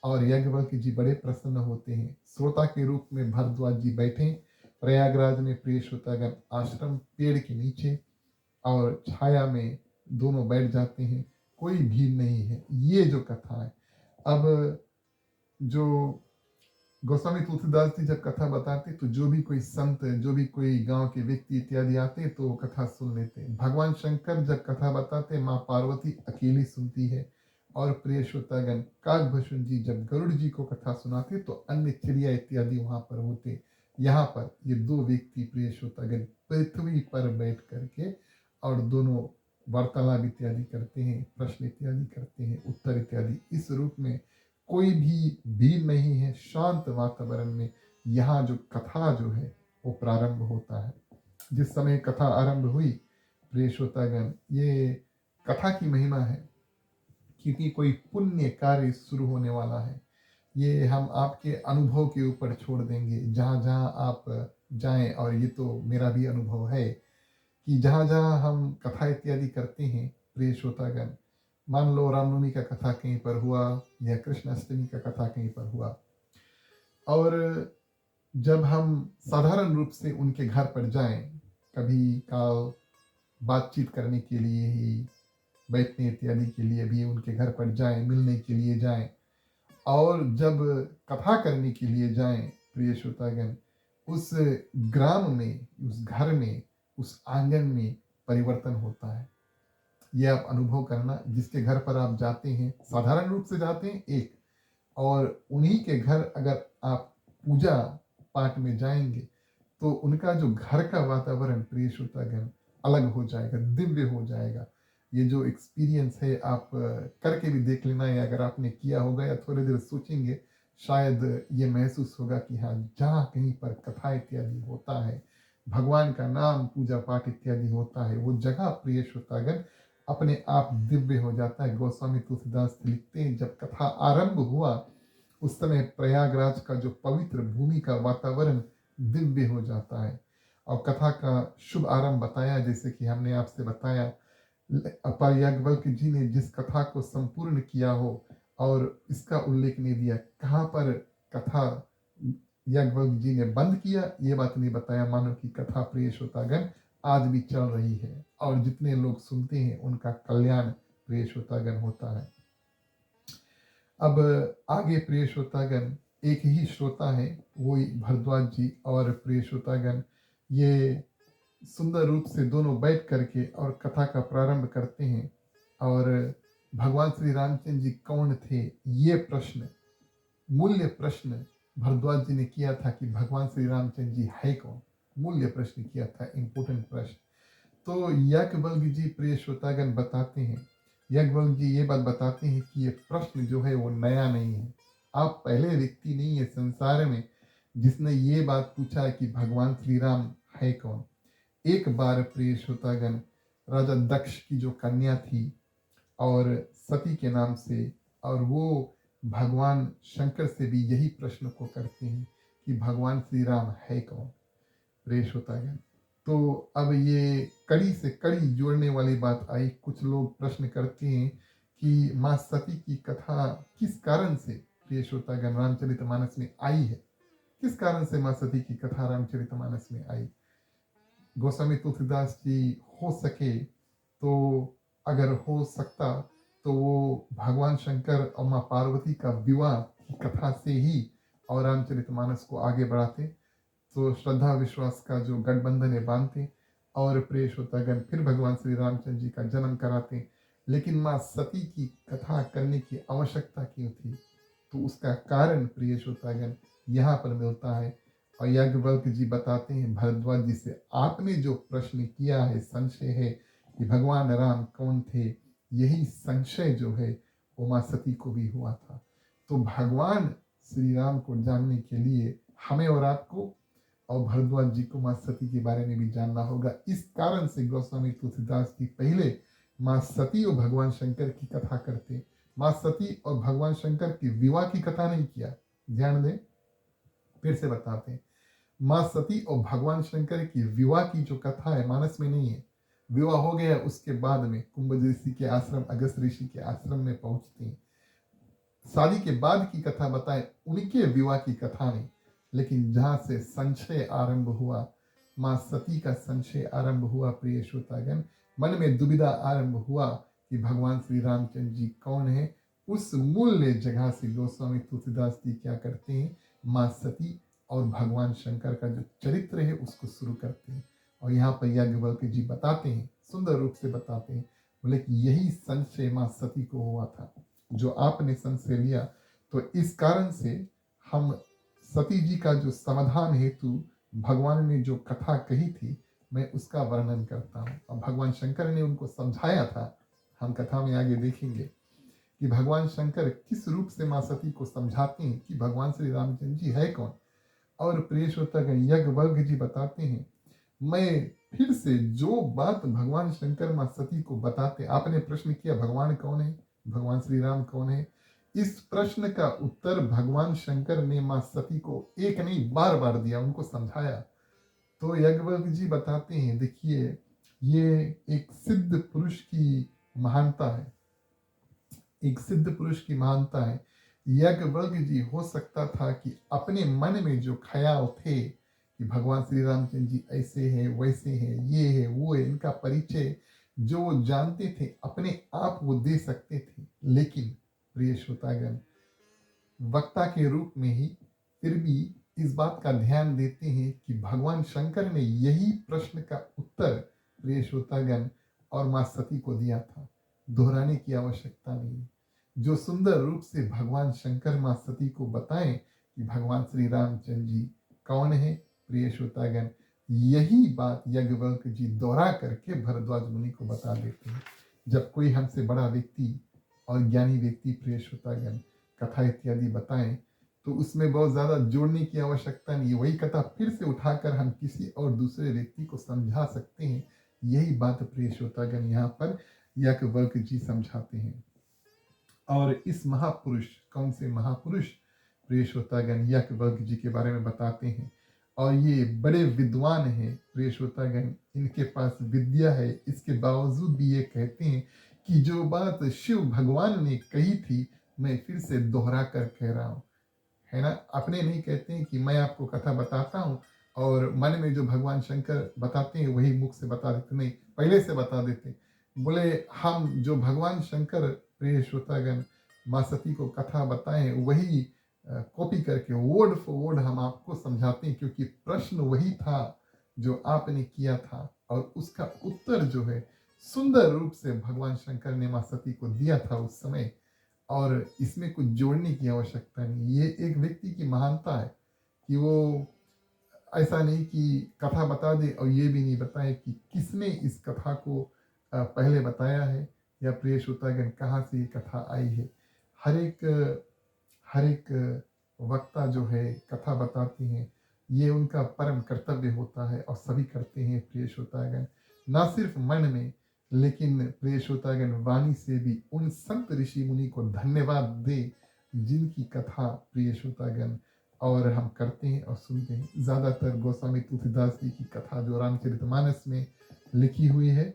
और याज्ञवल्क्य जी बड़े प्रसन्न होते हैं। श्रोता के रूप में भरद्वाज जी बैठे प्रयागराज में प्रिय श्रोतागण आश्रम पेड़ के नीचे, और छाया में दोनों बैठ जाते हैं, कोई भीड़ नहीं है। ये जो कथा है, अब जो गोस्वामी तुलसीदास जी जब कथा बताते, तो जो भी कोई संत, जो भी कोई गांव के व्यक्ति इत्यादि आते, तो वो कथा सुन लेते हैं। भगवान शंकर जब कथा बताते, माँ पार्वती अकेली सुनती है। और प्रिय श्रोतागण काकभूषण जी जब गरुड़ जी को कथा सुनाते, तो अन्य चिड़िया इत्यादि वहां पर होते। यहाँ पर ये दो व्यक्ति प्रिय श्रोतागण पृथ्वी पर बैठ करके और दोनों वार्तालाप इत्यादि करते हैं, प्रश्न इत्यादि करते हैं, उत्तर इत्यादि। इस रूप में कोई भी भीड़ नहीं है, शांत वातावरण में यहाँ जो कथा जो है वो प्रारंभ होता है। जिस समय कथा आरंभ हुई प्रिय श्रोतागण, ये कथा की महिमा है, क्योंकि कोई पुण्य कार्य शुरू होने वाला है। ये हम आपके अनुभव के ऊपर छोड़ देंगे, जहाँ जहाँ आप जाएं। और ये तो मेरा भी अनुभव है कि जहाँ जहाँ हम कथा इत्यादि करते हैं प्रिय श्रोतागण, मान लो रामनवमी का कथा कहीं पर हुआ या कृष्ण अष्टमी का कथा कहीं पर हुआ, और जब हम साधारण रूप से उनके घर पर जाएं, कभी काल बातचीत करने के लिए ही, बैठने इत्यादि के लिए भी उनके घर पर जाएं, मिलने के लिए जाएं, और जब कथा करने के लिए जाएं प्रिय श्रोतागण, उस ग्राम में, उस घर में, उस आंगन में परिवर्तन होता है। ये आप अनुभव करना। जिसके घर पर आप जाते हैं, साधारण रूप से जाते हैं एक, और उन्हीं के घर अगर आप पूजा पाठ में जाएंगे, तो उनका जो घर का वातावरण प्रिय श्रोतागण अलग हो जाएगा, दिव्य हो जाएगा। ये जो एक्सपीरियंस है आप करके भी देख लेना, या अगर आपने किया होगा या थोड़ी देर सोचेंगे, शायद ये महसूस होगा कि हाँ, जहाँ कहीं पर कथा इत्यादि होता है, भगवान का नाम पूजा पाठ इत्यादि होता है, वो जगह प्रिय श्रोतागण अपने आप दिव्य हो जाता है। गोस्वामी तुलसीदास लिखते हैं, जब कथा आरंभ हुआ उस समय प्रयागराज का जो पवित्र भूमि का वातावरण दिव्य हो जाता है। और कथा का शुभ आरंभ बताया, जैसे कि हमने आपसे बताया, अपर याज्ञवल्क्य जी ने जिस कथा को संपूर्ण किया हो, और इसका उल्लेख नहीं दिया कहाँ पर कथा याज्ञवल्क्य जी ने बंद किया, ये बात नहीं बताया। मानो की कथा प्रिय श्रोतागण आज भी चल रही है, और जितने लोग सुनते हैं उनका कल्याण प्रिय श्रोतागण होता है। अब आगे प्रिय श्रोतागण एक ही श्रोता है, वो भरद्वाज जी, और प्रिय श्रोतागण ये सुंदर रूप से दोनों बैठ करके और कथा का प्रारंभ करते हैं। और भगवान श्री रामचंद्र जी कौन थे, ये प्रश्न, मूल्य प्रश्न भरद्वाज जी ने किया था कि भगवान श्री रामचंद्र जी है कौन, मूल्य प्रश्न किया था, इंपोर्टेंट प्रश्न। तो याज्ञवल्क्य जी प्रिय श्रोतागण बताते हैं, याज्ञवल्क्य जी ये बात बताते हैं कि ये प्रश्न जो है वो नया नहीं है। आप पहले व्यक्ति नहीं है संसार में जिसने ये बात पूछा है कि भगवान श्री राम है कौन। एक बार प्रिय श्रोतागण राजा दक्ष की जो कन्या थी और सती के नाम से, और वो भगवान शंकर से भी यही प्रश्न को करते हैं कि भगवान श्री राम है कौन प्रिय श्रोतागण। तो अब ये कड़ी से कड़ी जोड़ने वाली बात आई। कुछ लोग प्रश्न करते हैं कि माँ सती की कथा किस कारण से प्रिय श्रोतागण रामचरितमानस में आई है, किस कारण से माँ सती की कथा रामचरितमानस में आई। गोस्वामी तुलसीदास जी हो सके तो, अगर हो सकता तो वो भगवान शंकर और माँ पार्वती का विवाह की कथा से ही और रामचरितमानस को आगे बढ़ाते, तो श्रद्धा विश्वास का जो गठबंधन है बांधते, और प्रिय श्रोतागण फिर भगवान श्री रामचंद्र जी का जन्म कराते। लेकिन माँ सती की कथा करने की आवश्यकता क्यों थी, तो उसका कारण प्रिय श्रोतागण यहाँ पर मिलता है। और याज्ञवल्क्य जी बताते हैं भरद्वाज जी से, आपने जो प्रश्न किया है, संशय है कि भगवान राम कौन थे, यही संशय जो है वो माँ सती को भी हुआ था। तो भगवान श्री राम को जानने के लिए हमें और आपको और भरद्वाज जी को माँ सती के बारे में भी जानना होगा। इस कारण से गोस्वामी तुलसीदास जी पहले माँ सती और भगवान शंकर की कथा करते, माँ सती और भगवान शंकर की विवाह की कथा नहीं किया। ध्यान दें, फिर से बताते हैं, माँ सती और भगवान शंकर की विवाह की जो कथा है मानस में नहीं है। विवाह हो गया उसके बाद में कुंभ ऋषि के आश्रम, अगस्त ऋषि के आश्रम में पहुंचते हैं, शादी के बाद की कथा बताए, उनके विवाह की कथा नहीं। लेकिन जहां से संशय आरंभ हुआ, माँ सती का संशय आरंभ हुआ प्रिय श्रोतागण, मन में दुविधा आरंभ हुआ कि भगवान श्री रामचंद्र जी कौन है, उस मूल्य जगह से गोस्वामी तुलसीदास जी क्या करते हैं, माँ सती और भगवान शंकर का जो चरित्र है उसको शुरू करते हैं। और यहाँ पर याज्ञवल्क्य जी बताते हैं, सुंदर रूप से बताते हैं, बोले कि यही संशय माँ सती को हुआ था जो आपने संशय लिया। तो इस कारण से हम सती जी का जो समाधान हेतु भगवान ने जो कथा कही थी, मैं उसका वर्णन करता हूँ। और भगवान शंकर ने उनको समझाया था, हम कथा में आगे देखेंगे कि भगवान शंकर किस रूप से माँ सती को समझाते हैं कि भगवान श्री रामचंद्र जी है कौन। और प्रिय श्रोतागण याज्ञवल्क्य जी बताते हैं, मैं फिर से जो बात भगवान शंकर माँ सती को बताते, आपने प्रश्न किया भगवान कौन है, भगवान श्री राम कौन है, इस प्रश्न का उत्तर भगवान शंकर ने माँ सती को एक नहीं बार बार दिया, उनको समझाया। तो याज्ञवल्क्य जी बताते हैं, देखिए ये एक सिद्ध पुरुष की महानता है, एक सिद्ध पुरुष की महानता है। याज्ञवल्क्य जी हो सकता था कि अपने मन में जो ख्याल थे कि भगवान श्री रामचंद्र जी ऐसे हैं, वैसे हैं, ये है, वो है, इनका परिचय जो वो जानते थे अपने आप वो दे सकते थे। लेकिन प्रिय श्रोतागण, वक्ता के रूप में ही फिर भी इस बात का ध्यान देते हैं कि भगवान शंकर ने यही प्रश्न का उत्तर प्रिय श्रोतागण और माँ सती को दिया था, दोहराने की आवश्यकता नहीं। जो सुंदर रूप से भगवान शंकर माँ सती को बताएं कि भगवान श्री रामचंद्र जी कौन है, प्रिय श्रोतागण, यही बात याज्ञवल्क्य जी दोहरा करके भरद्वाज मुनि को बता देते हैं। जब कोई हमसे बड़ा व्यक्ति और ज्ञानी व्यक्ति, प्रिय श्रोतागण, कथा इत्यादि बताएं तो उसमें बहुत ज़्यादा जोड़ने की आवश्यकता नहीं है। वही कथा फिर से उठाकर हम किसी और दूसरे व्यक्ति को समझा सकते हैं। यही बात प्रिय श्रोतागण यहाँ पर याज्ञवल्क्य जी समझाते हैं। और इस महापुरुष, कौन से महापुरुष, प्रिय श्रोतागण, याज्ञवल्क्य जी के बारे में बताते हैं। और ये बड़े विद्वान हैं प्रिय श्रोतागण, इनके पास विद्या है। इसके बावजूद भी ये कहते हैं कि जो बात शिव भगवान ने कही थी मैं फिर से दोहरा कर कह रहा हूँ, है ना। अपने नहीं कहते हैं कि मैं आपको कथा बताता हूँ और मन में जो भगवान शंकर बताते हैं वही मुख से बता देते, नहीं, पहले से बता देते। बोले हम जो भगवान शंकर, प्रिय श्रोतागण, माँ सती को कथा बताएं वही कॉपी करके वर्ड फॉर वर्ड हम आपको समझाते हैं, क्योंकि प्रश्न वही था जो आपने किया था और उसका उत्तर जो है सुंदर रूप से भगवान शंकर ने माँ सती को दिया था उस समय। और इसमें कुछ जोड़ने की आवश्यकता नहीं। ये एक व्यक्ति की महानता है कि वो ऐसा नहीं कि कथा बता दे और ये भी नहीं बताए कि किसने इस कथा को पहले बताया है या प्रिय श्रोतागण कहाँ से ये कथा आई है। हर एक वक्ता जो है कथा बताते हैं, ये उनका परम कर्तव्य होता है और सभी करते हैं प्रिय श्रोतागण। ना सिर्फ मन में लेकिन प्रिय श्रोतागण वाणी से भी उन संत ऋषि मुनि को धन्यवाद दे जिनकी कथा प्रिय श्रोतागण और हम करते हैं और सुनते हैं। ज़्यादातर गोस्वामी तुलसीदास जी की कथा जो रामचरितमानस में लिखी हुई है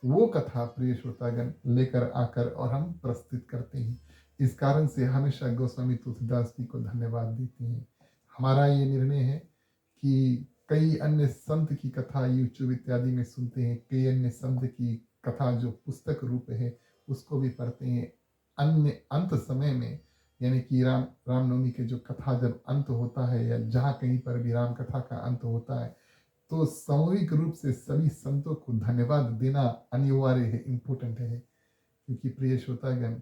वो कथा प्रिय श्रोतागण लेकर आकर और हम प्रस्तुत करते हैं। इस कारण से हमेशा गोस्वामी तुलसीदास जी को धन्यवाद देते हैं। हमारा ये निर्णय है कि कई अन्य संत की कथा यूट्यूब इत्यादि में सुनते हैं, कई अन्य संत की कथा जो पुस्तक रूप है उसको भी पढ़ते हैं। अन्य अंत समय में यानी कि रामनवमी के जो कथा जब अंत होता है या जहाँ कहीं पर भी राम कथा का अंत होता है तो सामूहिक रूप से सभी संतों को धन्यवाद देना अनिवार्य है, इम्पोर्टेंट है। क्योंकि प्रिय श्रोतागण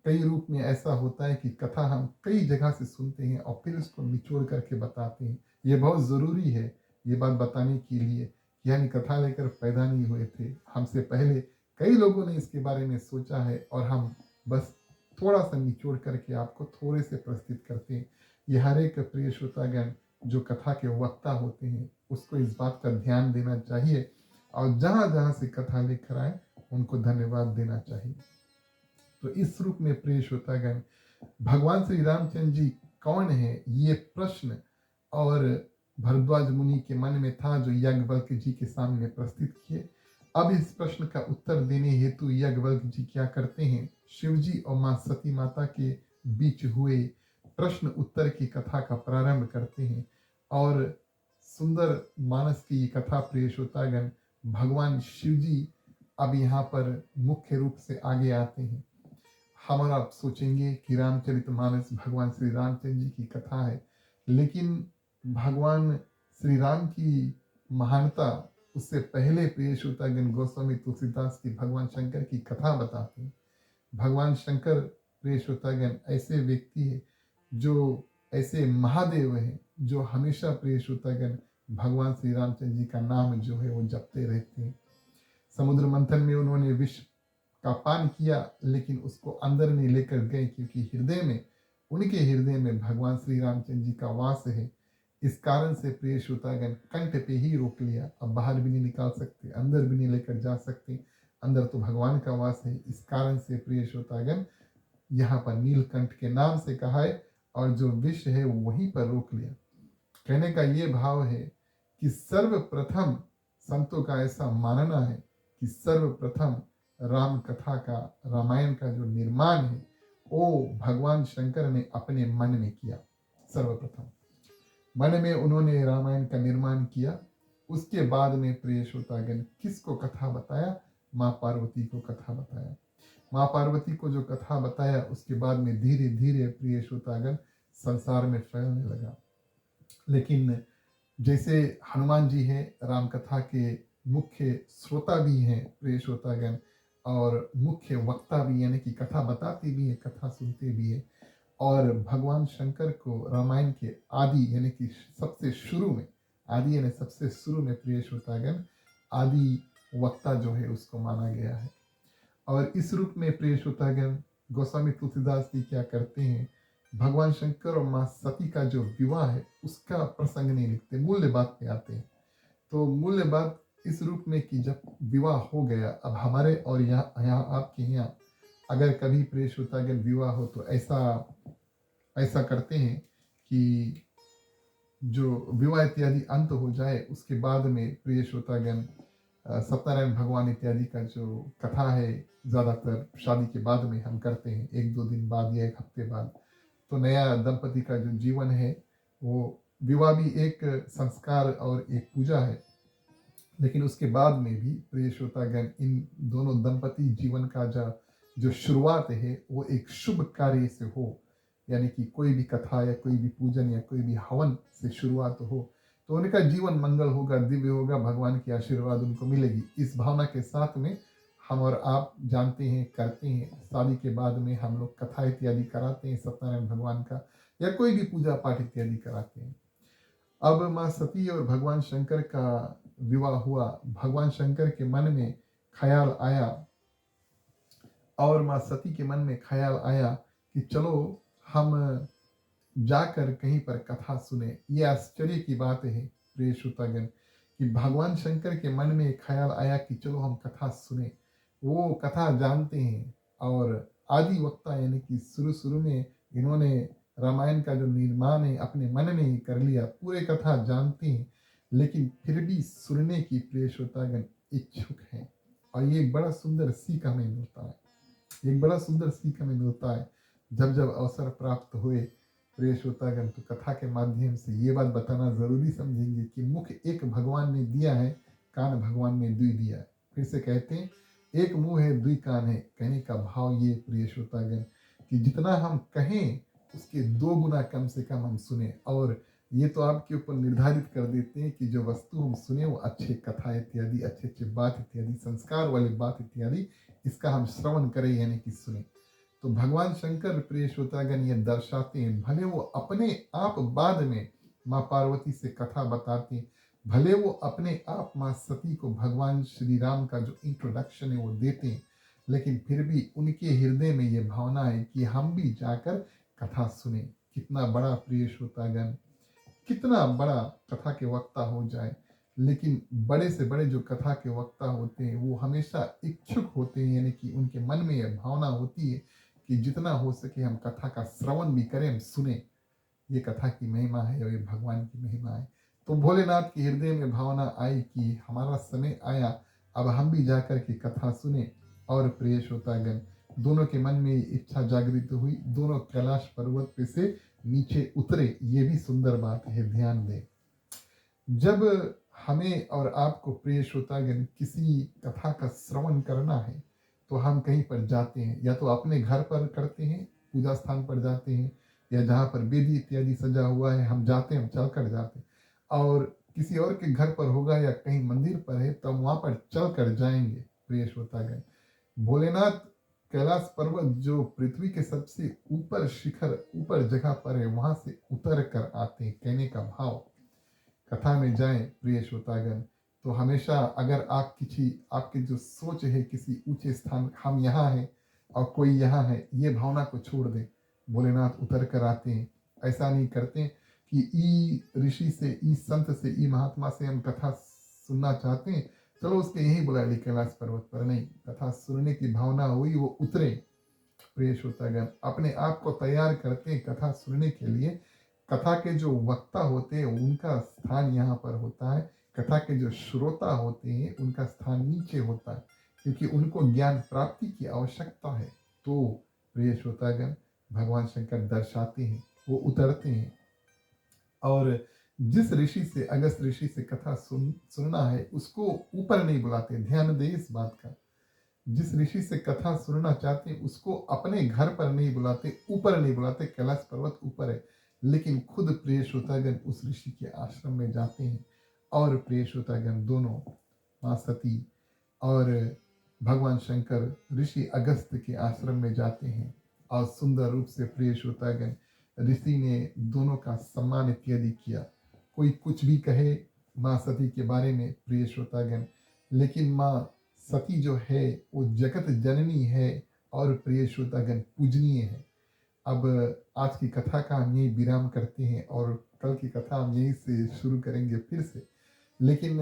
कई रूप में ऐसा होता है कि कथा हम कई जगह से सुनते हैं और फिर उसको निचोड़ करके बताते हैं। ये बहुत ज़रूरी है ये बात बताने के लिए, यानी कथा लेकर पैदा नहीं हुए थे, हमसे पहले कई लोगों ने इसके बारे में सोचा है और हम बस थोड़ा सा निचोड़ करके आपको थोड़े से प्रस्तुत करते हैं। ये हर एक प्रिय श्रोतागण जो कथा के वक्ता होते हैं उसको इस बात का ध्यान देना चाहिए और जहाँ जहाँ से कथा लेकर आए उनको धन्यवाद देना चाहिए। तो इस रूप में प्रिय श्रोतागण भगवान श्री रामचंद्र जी कौन है ये प्रश्न और भरद्वाज मुनि के मन में था जो याज्ञवल्क्य जी के सामने प्रस्तुत किए। अब इस प्रश्न का उत्तर देने हेतु याज्ञवल्क्य जी क्या करते हैं, शिव जी और माँ सती माता के बीच हुए प्रश्न उत्तर की कथा का प्रारंभ करते हैं। और सुंदर मानस की ये कथा प्रिय श्रोतागण भगवान शिव जी अब यहाँ पर मुख्य रूप से आगे आते हैं। हम आप सोचेंगे कि रामचरितमानस भगवान श्री रामचंद्र जी की कथा है, लेकिन भगवान श्री राम की महानता उससे पहले प्रिय श्रोतागण गोस्वामी तुलसीदास की भगवान शंकर की कथा बताते हैं। भगवान शंकर प्रिय श्रोतागण ऐसे व्यक्ति है जो ऐसे महादेव हैं जो हमेशा प्रिय श्रोतागण भगवान श्री रामचंद्र जी का नाम जो है वो जपते रहते हैं। समुद्र मंथन में उन्होंने विष का पान किया लेकिन उसको अंदर नहीं लेकर गए, क्योंकि उनके हृदय में भगवान श्री रामचंद्र जी का वास है। इस कारण से प्रिय श्रोतागण कंठ पे ही रोक लिया, अब बाहर भी नहीं निकाल सकते, अंदर भी नहीं लेकर जा सकते, अंदर तो भगवान का वास है। इस कारण से प्रिय श्रोतागण यहाँ पर नीलकंठ के नाम से कहा है और जो विष है वो वहीं पर रोक लिया। कहने का ये भाव है कि सर्वप्रथम संतों का ऐसा मानना है कि सर्वप्रथम राम कथा का, रामायण का जो निर्माण है वो भगवान शंकर ने अपने मन में किया। सर्वप्रथम मन में उन्होंने रामायण का निर्माण किया। उसके बाद में प्रिय श्रोतागण किसको कथा बताया, माँ पार्वती को कथा बताया। माँ पार्वती को जो कथा बताया उसके बाद में धीरे धीरे प्रिय श्रोतागण संसार में फैलने लगा। लेकिन जैसे हनुमान जी हैं राम कथा के मुख्य श्रोता भी हैं प्रिय श्रोतागण और मुख्य वक्ता भी, यानी कि कथा बताते भी हैं, कथा सुनते भी हैं। और भगवान शंकर को रामायण के आदि यानी कि सबसे शुरू में आदि यानी सबसे शुरू में प्रिय श्रोतागण आदि वक्ता जो है उसको माना गया है। और इस रूप में प्रिय श्रोतागण गोस्वामी तुलसीदास जी क्या करते हैं, भगवान शंकर और माँ सती का जो विवाह है उसका प्रसंग नहीं लिखते, मूल्य बात पे आते हैं। तो मूल्य बात इस रूप में कि जब विवाह हो गया, अब हमारे और यहाँ आपके यहाँ अगर कभी प्रिय श्रोतागण विवाह हो तो ऐसा ऐसा करते हैं कि जो विवाह इत्यादि अंत हो जाए उसके बाद में प्रिय श्रोतागण सत्यनारायण भगवान इत्यादि का जो कथा है ज़्यादातर शादी के बाद में हम करते हैं, 1-2 दिन बाद या 1 हफ्ते बाद। तो नया दंपति का जो जीवन है वो विवाह भी एक संस्कार और एक पूजा है, लेकिन उसके बाद में भी प्रिय श्रोतागण इन दोनों दंपति जीवन का जो शुरुआत है वो एक शुभ कार्य से हो, यानी कि कोई भी कथा या कोई भी पूजन या कोई भी हवन से शुरुआत हो तो उनका जीवन मंगल होगा, दिव्य होगा, भगवान की आशीर्वाद उनको मिलेगी। इस भावना के साथ में हम और आप जानते हैं, करते हैं। शादी के बाद में हम लोग कथा इत्यादि कराते हैं सत्यनारायण भगवान का, या कोई भी पूजा पाठ इत्यादि कराते हैं। अब माँ सती और भगवान शंकर का विवाह हुआ। भगवान शंकर के मन में ख्याल आया और माँ सती के मन में ख्याल आया कि चलो हम जाकर कहीं पर कथा सुने। ये आश्चर्य की बात है प्रिय श्रोतागण कि भगवान शंकर के मन में ख्याल आया कि चलो हम कथा सुने। वो कथा जानते हैं और आदि वक्ता यानी कि शुरू शुरू में इन्होंने रामायण का जो निर्माण है अपने मन में ही कर लिया, पूरे कथा जानते हैं, लेकिन फिर भी सुनने की प्रिय श्रोतागण इच्छुक हैं। और ये बड़ा सुंदर सीख हमें मिलता है, एक बड़ा सुंदर सीख हमें मिलता है जब जब अवसर प्राप्त हुए प्रिय श्रोतागण। तो कथा के माध्यम से ये बात बताना जरूरी समझेंगे कि मुख एक भगवान ने दिया है, कान भगवान ने दुई दिया है। फिर से कहते हैं एक मुंह है दुई कान है, कहने का भाव ये प्रिय श्रोतागण कि जितना हम कहें उसके 2 गुना कम से कम हम सुने। और ये तो आपके ऊपर निर्धारित कर देते हैं कि जो वस्तु हम सुने वो अच्छे कथा इत्यादि, अच्छे अच्छे बात इत्यादि, संस्कार वाली बात इत्यादि, इसका हम श्रवण करें यानी कि सुने। तो भगवान शंकर प्रिय श्रोतागण ये दर्शाते हैं, भले वो अपने आप बाद में माँ पार्वती से कथा बताते हैं, भले वो अपने आप माँ सती को भगवान श्री राम का जो इंट्रोडक्शन है वो देते हैं, लेकिन फिर भी उनके हृदय में ये भावना है कि हम भी जाकर कथा सुने। कितना बड़ा प्रिय श्रोतागण, कितना बड़ा कथा के वक्ता हो जाए, लेकिन बड़े से बड़े जो कथा के वक्ता होते हैं वो हमेशा इच्छुक होते हैं, यानी कि उनके मन में यह भावना होती है कि जितना हो सके हम कथा का श्रवण भी करें, हम सुने। ये कथा की महिमा है और ये भगवान की महिमा है। तो भोलेनाथ के हृदय में भावना आई कि हमारा समय आया, अब हम भी जाकर के कथा सुने। और प्रिय श्रोतागण दोनों के मन में इच्छा जागृत हुई, दोनों कैलाश पर्वत पे से नीचे उतरे। ये भी सुंदर बात है, ध्यान दें। जब हमें और आपको प्रिय श्रोतागण किसी कथा का श्रवण करना है तो हम कहीं पर जाते हैं, या तो अपने घर पर करते हैं, पूजा स्थान पर जाते हैं, या जहाँ पर वेदी इत्यादि सजा हुआ है हम जाते हैं, हम चल कर जाते हैं। और किसी और के घर पर होगा या कहीं मंदिर पर है तो हम वहाँ पर चल कर जाएंगे। प्रिय श्रोतागण भोलेनाथ कैलाश पर्वत जो पृथ्वी के सबसे ऊपर शिखर, ऊपर जगह पर है, वहां से उतर कर आते हैं। कहने का भाव, कथा में जाएं प्रिय श्रोतागण तो हमेशा अगर आप आपकी जो सोच है किसी ऊंचे स्थान, हम यहाँ हैं और कोई यहाँ है, ये भावना को छोड़ दें। भोलेनाथ उतर कर आते हैं। ऐसा नहीं करते कि ई ऋषि से, ई संत से, ई महात्मा से हम कथा सुनना चाहते हैं, चलो उसके यही बुला ली कैलाश पर्वत पर। नहीं, कथा सुनने की भावना हुई, वो उतरे। प्रिय श्रोतागण अपने आप को तैयार करते हैं कथा सुनने के लिए। कथा के जो वक्ता होते हैं उनका स्थान यहाँ पर होता है, कथा के जो श्रोता होते हैं उनका स्थान नीचे होता है, क्योंकि उनको ज्ञान प्राप्ति की आवश्यकता है। तो प्रिय श्रोतागण भगवान शंकर दर्शाते हैं, वो उतरते हैं और जिस ऋषि से, अगस्त ऋषि से कथा सुनना है उसको ऊपर नहीं बुलाते। ध्यान दे इस बात का, जिस ऋषि से कथा सुनना चाहते हैं उसको अपने घर पर नहीं बुलाते, ऊपर नहीं बुलाते। कैलाश पर्वत ऊपर है, लेकिन खुद प्रिय श्रोतागण उस ऋषि के आश्रम में जाते हैं। और प्रिय श्रोतागण दोनों, माँ सती और भगवान शंकर ऋषि अगस्त के आश्रम में जाते हैं और सुंदर रूप से प्रिय श्रोतागण ऋषि ने दोनों का सम्मान इत्यादि किया। कोई कुछ भी कहे, माँ सती के बारे में प्रिय श्रोतागण। लेकिन माँ सती जो है वो जगत जननी है और प्रिय श्रोतागण पूजनीय है। अब आज की कथा का हम यही विराम करते हैं और कल की कथा हम यहीं से शुरू करेंगे फिर से। लेकिन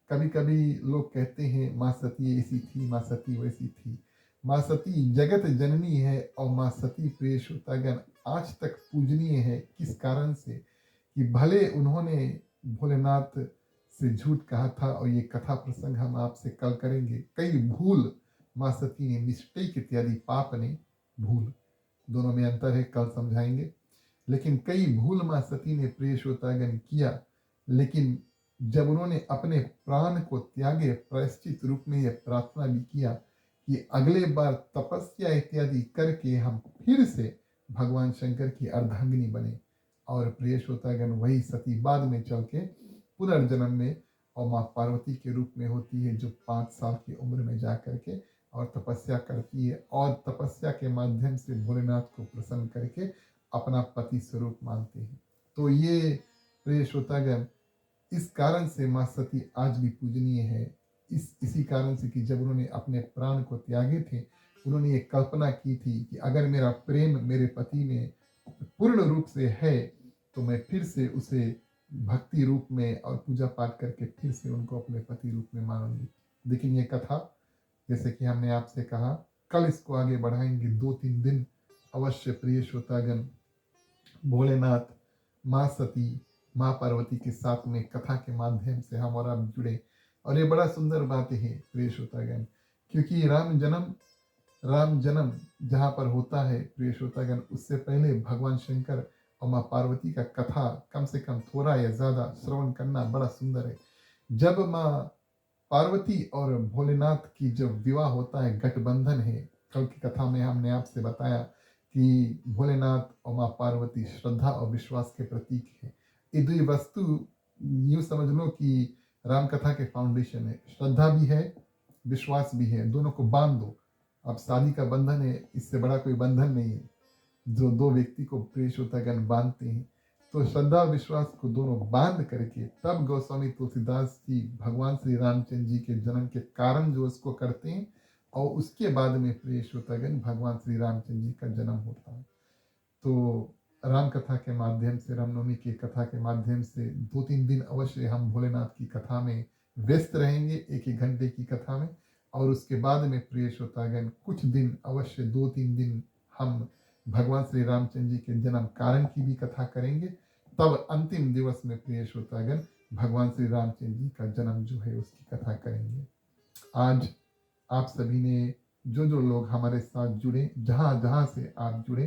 कभी कभी लोग कहते हैं माँ सती ऐसी थी, माँ सती वैसी थी। माँ सती जगत जननी है और माँ सती प्रिय श्रोतागण आज तक पूजनीय है। किस कारण से? कि भले उन्होंने भोलेनाथ से झूठ कहा था और ये कथा प्रसंग हम आपसे कल करेंगे। कई भूल माँ सती ने, मिस्टेक इत्यादि, पाप ने, भूल दोनों में अंतर है, कल समझाएंगे। लेकिन कई भूल माँ सती ने प्रिय श्रोतागण किया। लेकिन जब उन्होंने अपने प्राण को त्यागे, प्रायश्चित रूप में यह प्रार्थना भी किया कि अगले बार तपस्या इत्यादि करके हम फिर से भगवान शंकर की अर्धांगिनी बने। और प्रिय श्रोतागण वही सती बाद में चल के पुनर्जन्म में और माँ पार्वती के रूप में होती है, जो 5 साल की उम्र में जा करके और तपस्या करती है और तपस्या के माध्यम से भोलेनाथ को प्रसन्न करके अपना पति स्वरूप मानते हैं। तो ये प्रिय श्रोतागण इस कारण से माँ सती आज भी पूजनीय है। इसी कारण से कि जब उन्होंने अपने प्राण को त्यागे थे, उन्होंने ये कल्पना की थी कि अगर मेरा प्रेम मेरे पति में पूर्ण रूप से है तो मैं फिर से उसे भक्ति रूप में और पूजा पाठ करके फिर से उनको अपने पति रूप में मानूंगी। लेकिन ये कथा, जैसे कि हमने आपसे कहा, कल इसको आगे बढ़ाएंगे 2-3 दिन अवश्य प्रिय श्रोतागण। भोलेनाथ, माँ सती, माँ पार्वती के साथ में कथा के माध्यम से हम और आप जुड़े। और ये बड़ा सुंदर बात है प्रिय श्रोतागण, क्योंकि राम जन्म जहाँ पर होता है प्रिय श्रोतागण, उससे पहले भगवान शंकर और माँ पार्वती का कथा कम से कम थोड़ा या ज्यादा श्रवण करना बड़ा सुंदर है। जब माँ पार्वती और भोलेनाथ की जब विवाह होता है, गठबंधन है। कल की कथा में हमने आपसे बताया कि भोलेनाथ और माँ पार्वती श्रद्धा और विश्वास के प्रतीक है। ये दो वस्तु यूं समझ लो कि राम कथा के फाउंडेशन है। श्रद्धा भी है, विश्वास भी है, दोनों को बांध दो। अब शादी का बंधन है, इससे बड़ा कोई बंधन नहीं है जो दो व्यक्ति को प्रिय श्रोतागण बांधते हैं। तो श्रद्धा और विश्वास को दोनों बांध करके तब गोस्वामी तुलसीदास जी भगवान श्री रामचंद्र जी के जन्म के कारण जो उसको करते हैं और उसके बाद में प्रिय श्रोतागण भगवान श्री रामचंद्र जी का जन्म होता है। तो राम कथा के माध्यम से, रामनवमी की कथा के माध्यम से 2-3 दिन अवश्य हम भोलेनाथ की कथा में व्यस्त रहेंगे, 1-1 घंटे की कथा में। और उसके बाद में प्रिय श्रोतागण कुछ दिन अवश्य 2-3 दिन हम भगवान श्री रामचंद्र जी के जन्म कारण की भी कथा करेंगे। तब अंतिम दिवस में प्रिय श्रोतागण भगवान श्री रामचंद्र जी का जन्म जो है उसकी कथा करेंगे। आज आप सभी ने, जो जो लोग हमारे साथ जुड़े, जहाँ जहाँ से आप जुड़े,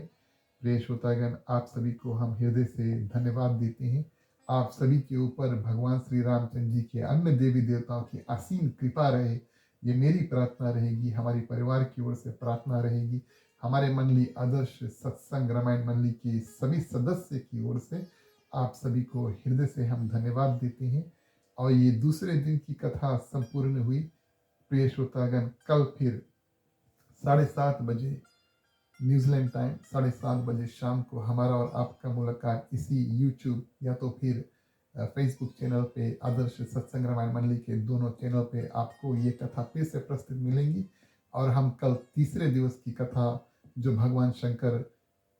प्रिय श्रोतागण आप सभी को हम हृदय से धन्यवाद देते हैं। आप सभी के ऊपर भगवान श्री रामचंद्र जी के अन्य देवी देवताओं की असीम कृपा रहे, ये मेरी प्रार्थना रहेगी, हमारी परिवार की ओर से प्रार्थना रहेगी, हमारे मंडली आदर्श सत्संग रामायण मंडली के सभी सदस्य की ओर से आप सभी को हृदय से हम धन्यवाद देते हैं। और ये दूसरे दिन की कथा संपूर्ण हुई। प्रिय श्रोतागण कल फिर 7:30 बजे न्यूजीलैंड टाइम, 7:30 बजे शाम को हमारा और आपका मुलाकात इसी यूट्यूब या तो फिर फेसबुक चैनल पे, आदर्श सत्संग रामायण मंडली के दोनों चैनल पे आपको ये कथा फिर से प्रस्तुत मिलेंगी। और हम कल तीसरे दिवस की कथा, जो भगवान शंकर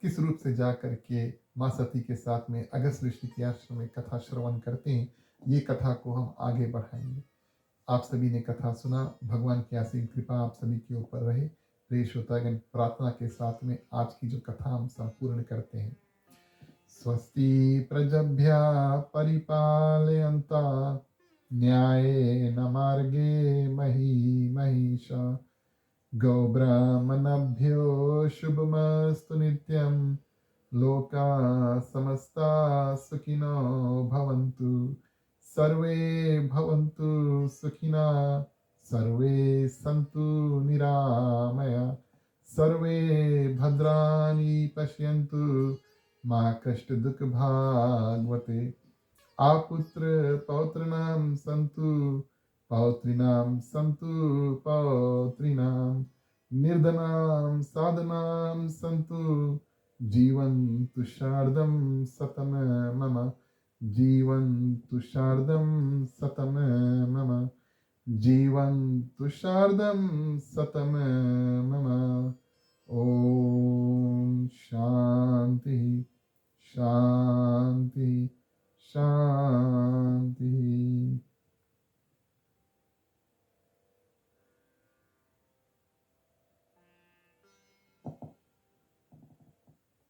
किस रूप से जा करके माँ सती के साथ में अगस्त ऋषि के आश्रम में कथा श्रवण करते हैं, ये कथा को हम आगे बढ़ाएंगे। आप सभी ने कथा सुना, भगवान की असीम कृपा आप सभी के ऊपर रहे। प्रिय श्रोतागण प्रार्थना के साथ में आज की जो कथा हम संपूर्ण करते हैं। स्वस्ति प्रजभ्य परिपालयन्ता न्यायेन मार्गे मही महिषा गौब्राह्मणभ्यो शुभमस्तु नित्यं लोका समस्ता सुखिनो भवन्तु सर्वे भवन्तु सुखिना सर्वे सन्तु निरामया सर्वे भद्राणि पश्यन्तु मा कष्ट दुख भाग्वते आपुत्र पौत्रणां सन्तु पौत्रीणां सन्तु पौत्रीणां निर्धनां साधनां सन्तु जीवन्तु शार्दं सतं मम जीवन्तु शार्दं सतं मम जीवन्तु शार्दं सतं मम ॐ शान्तिः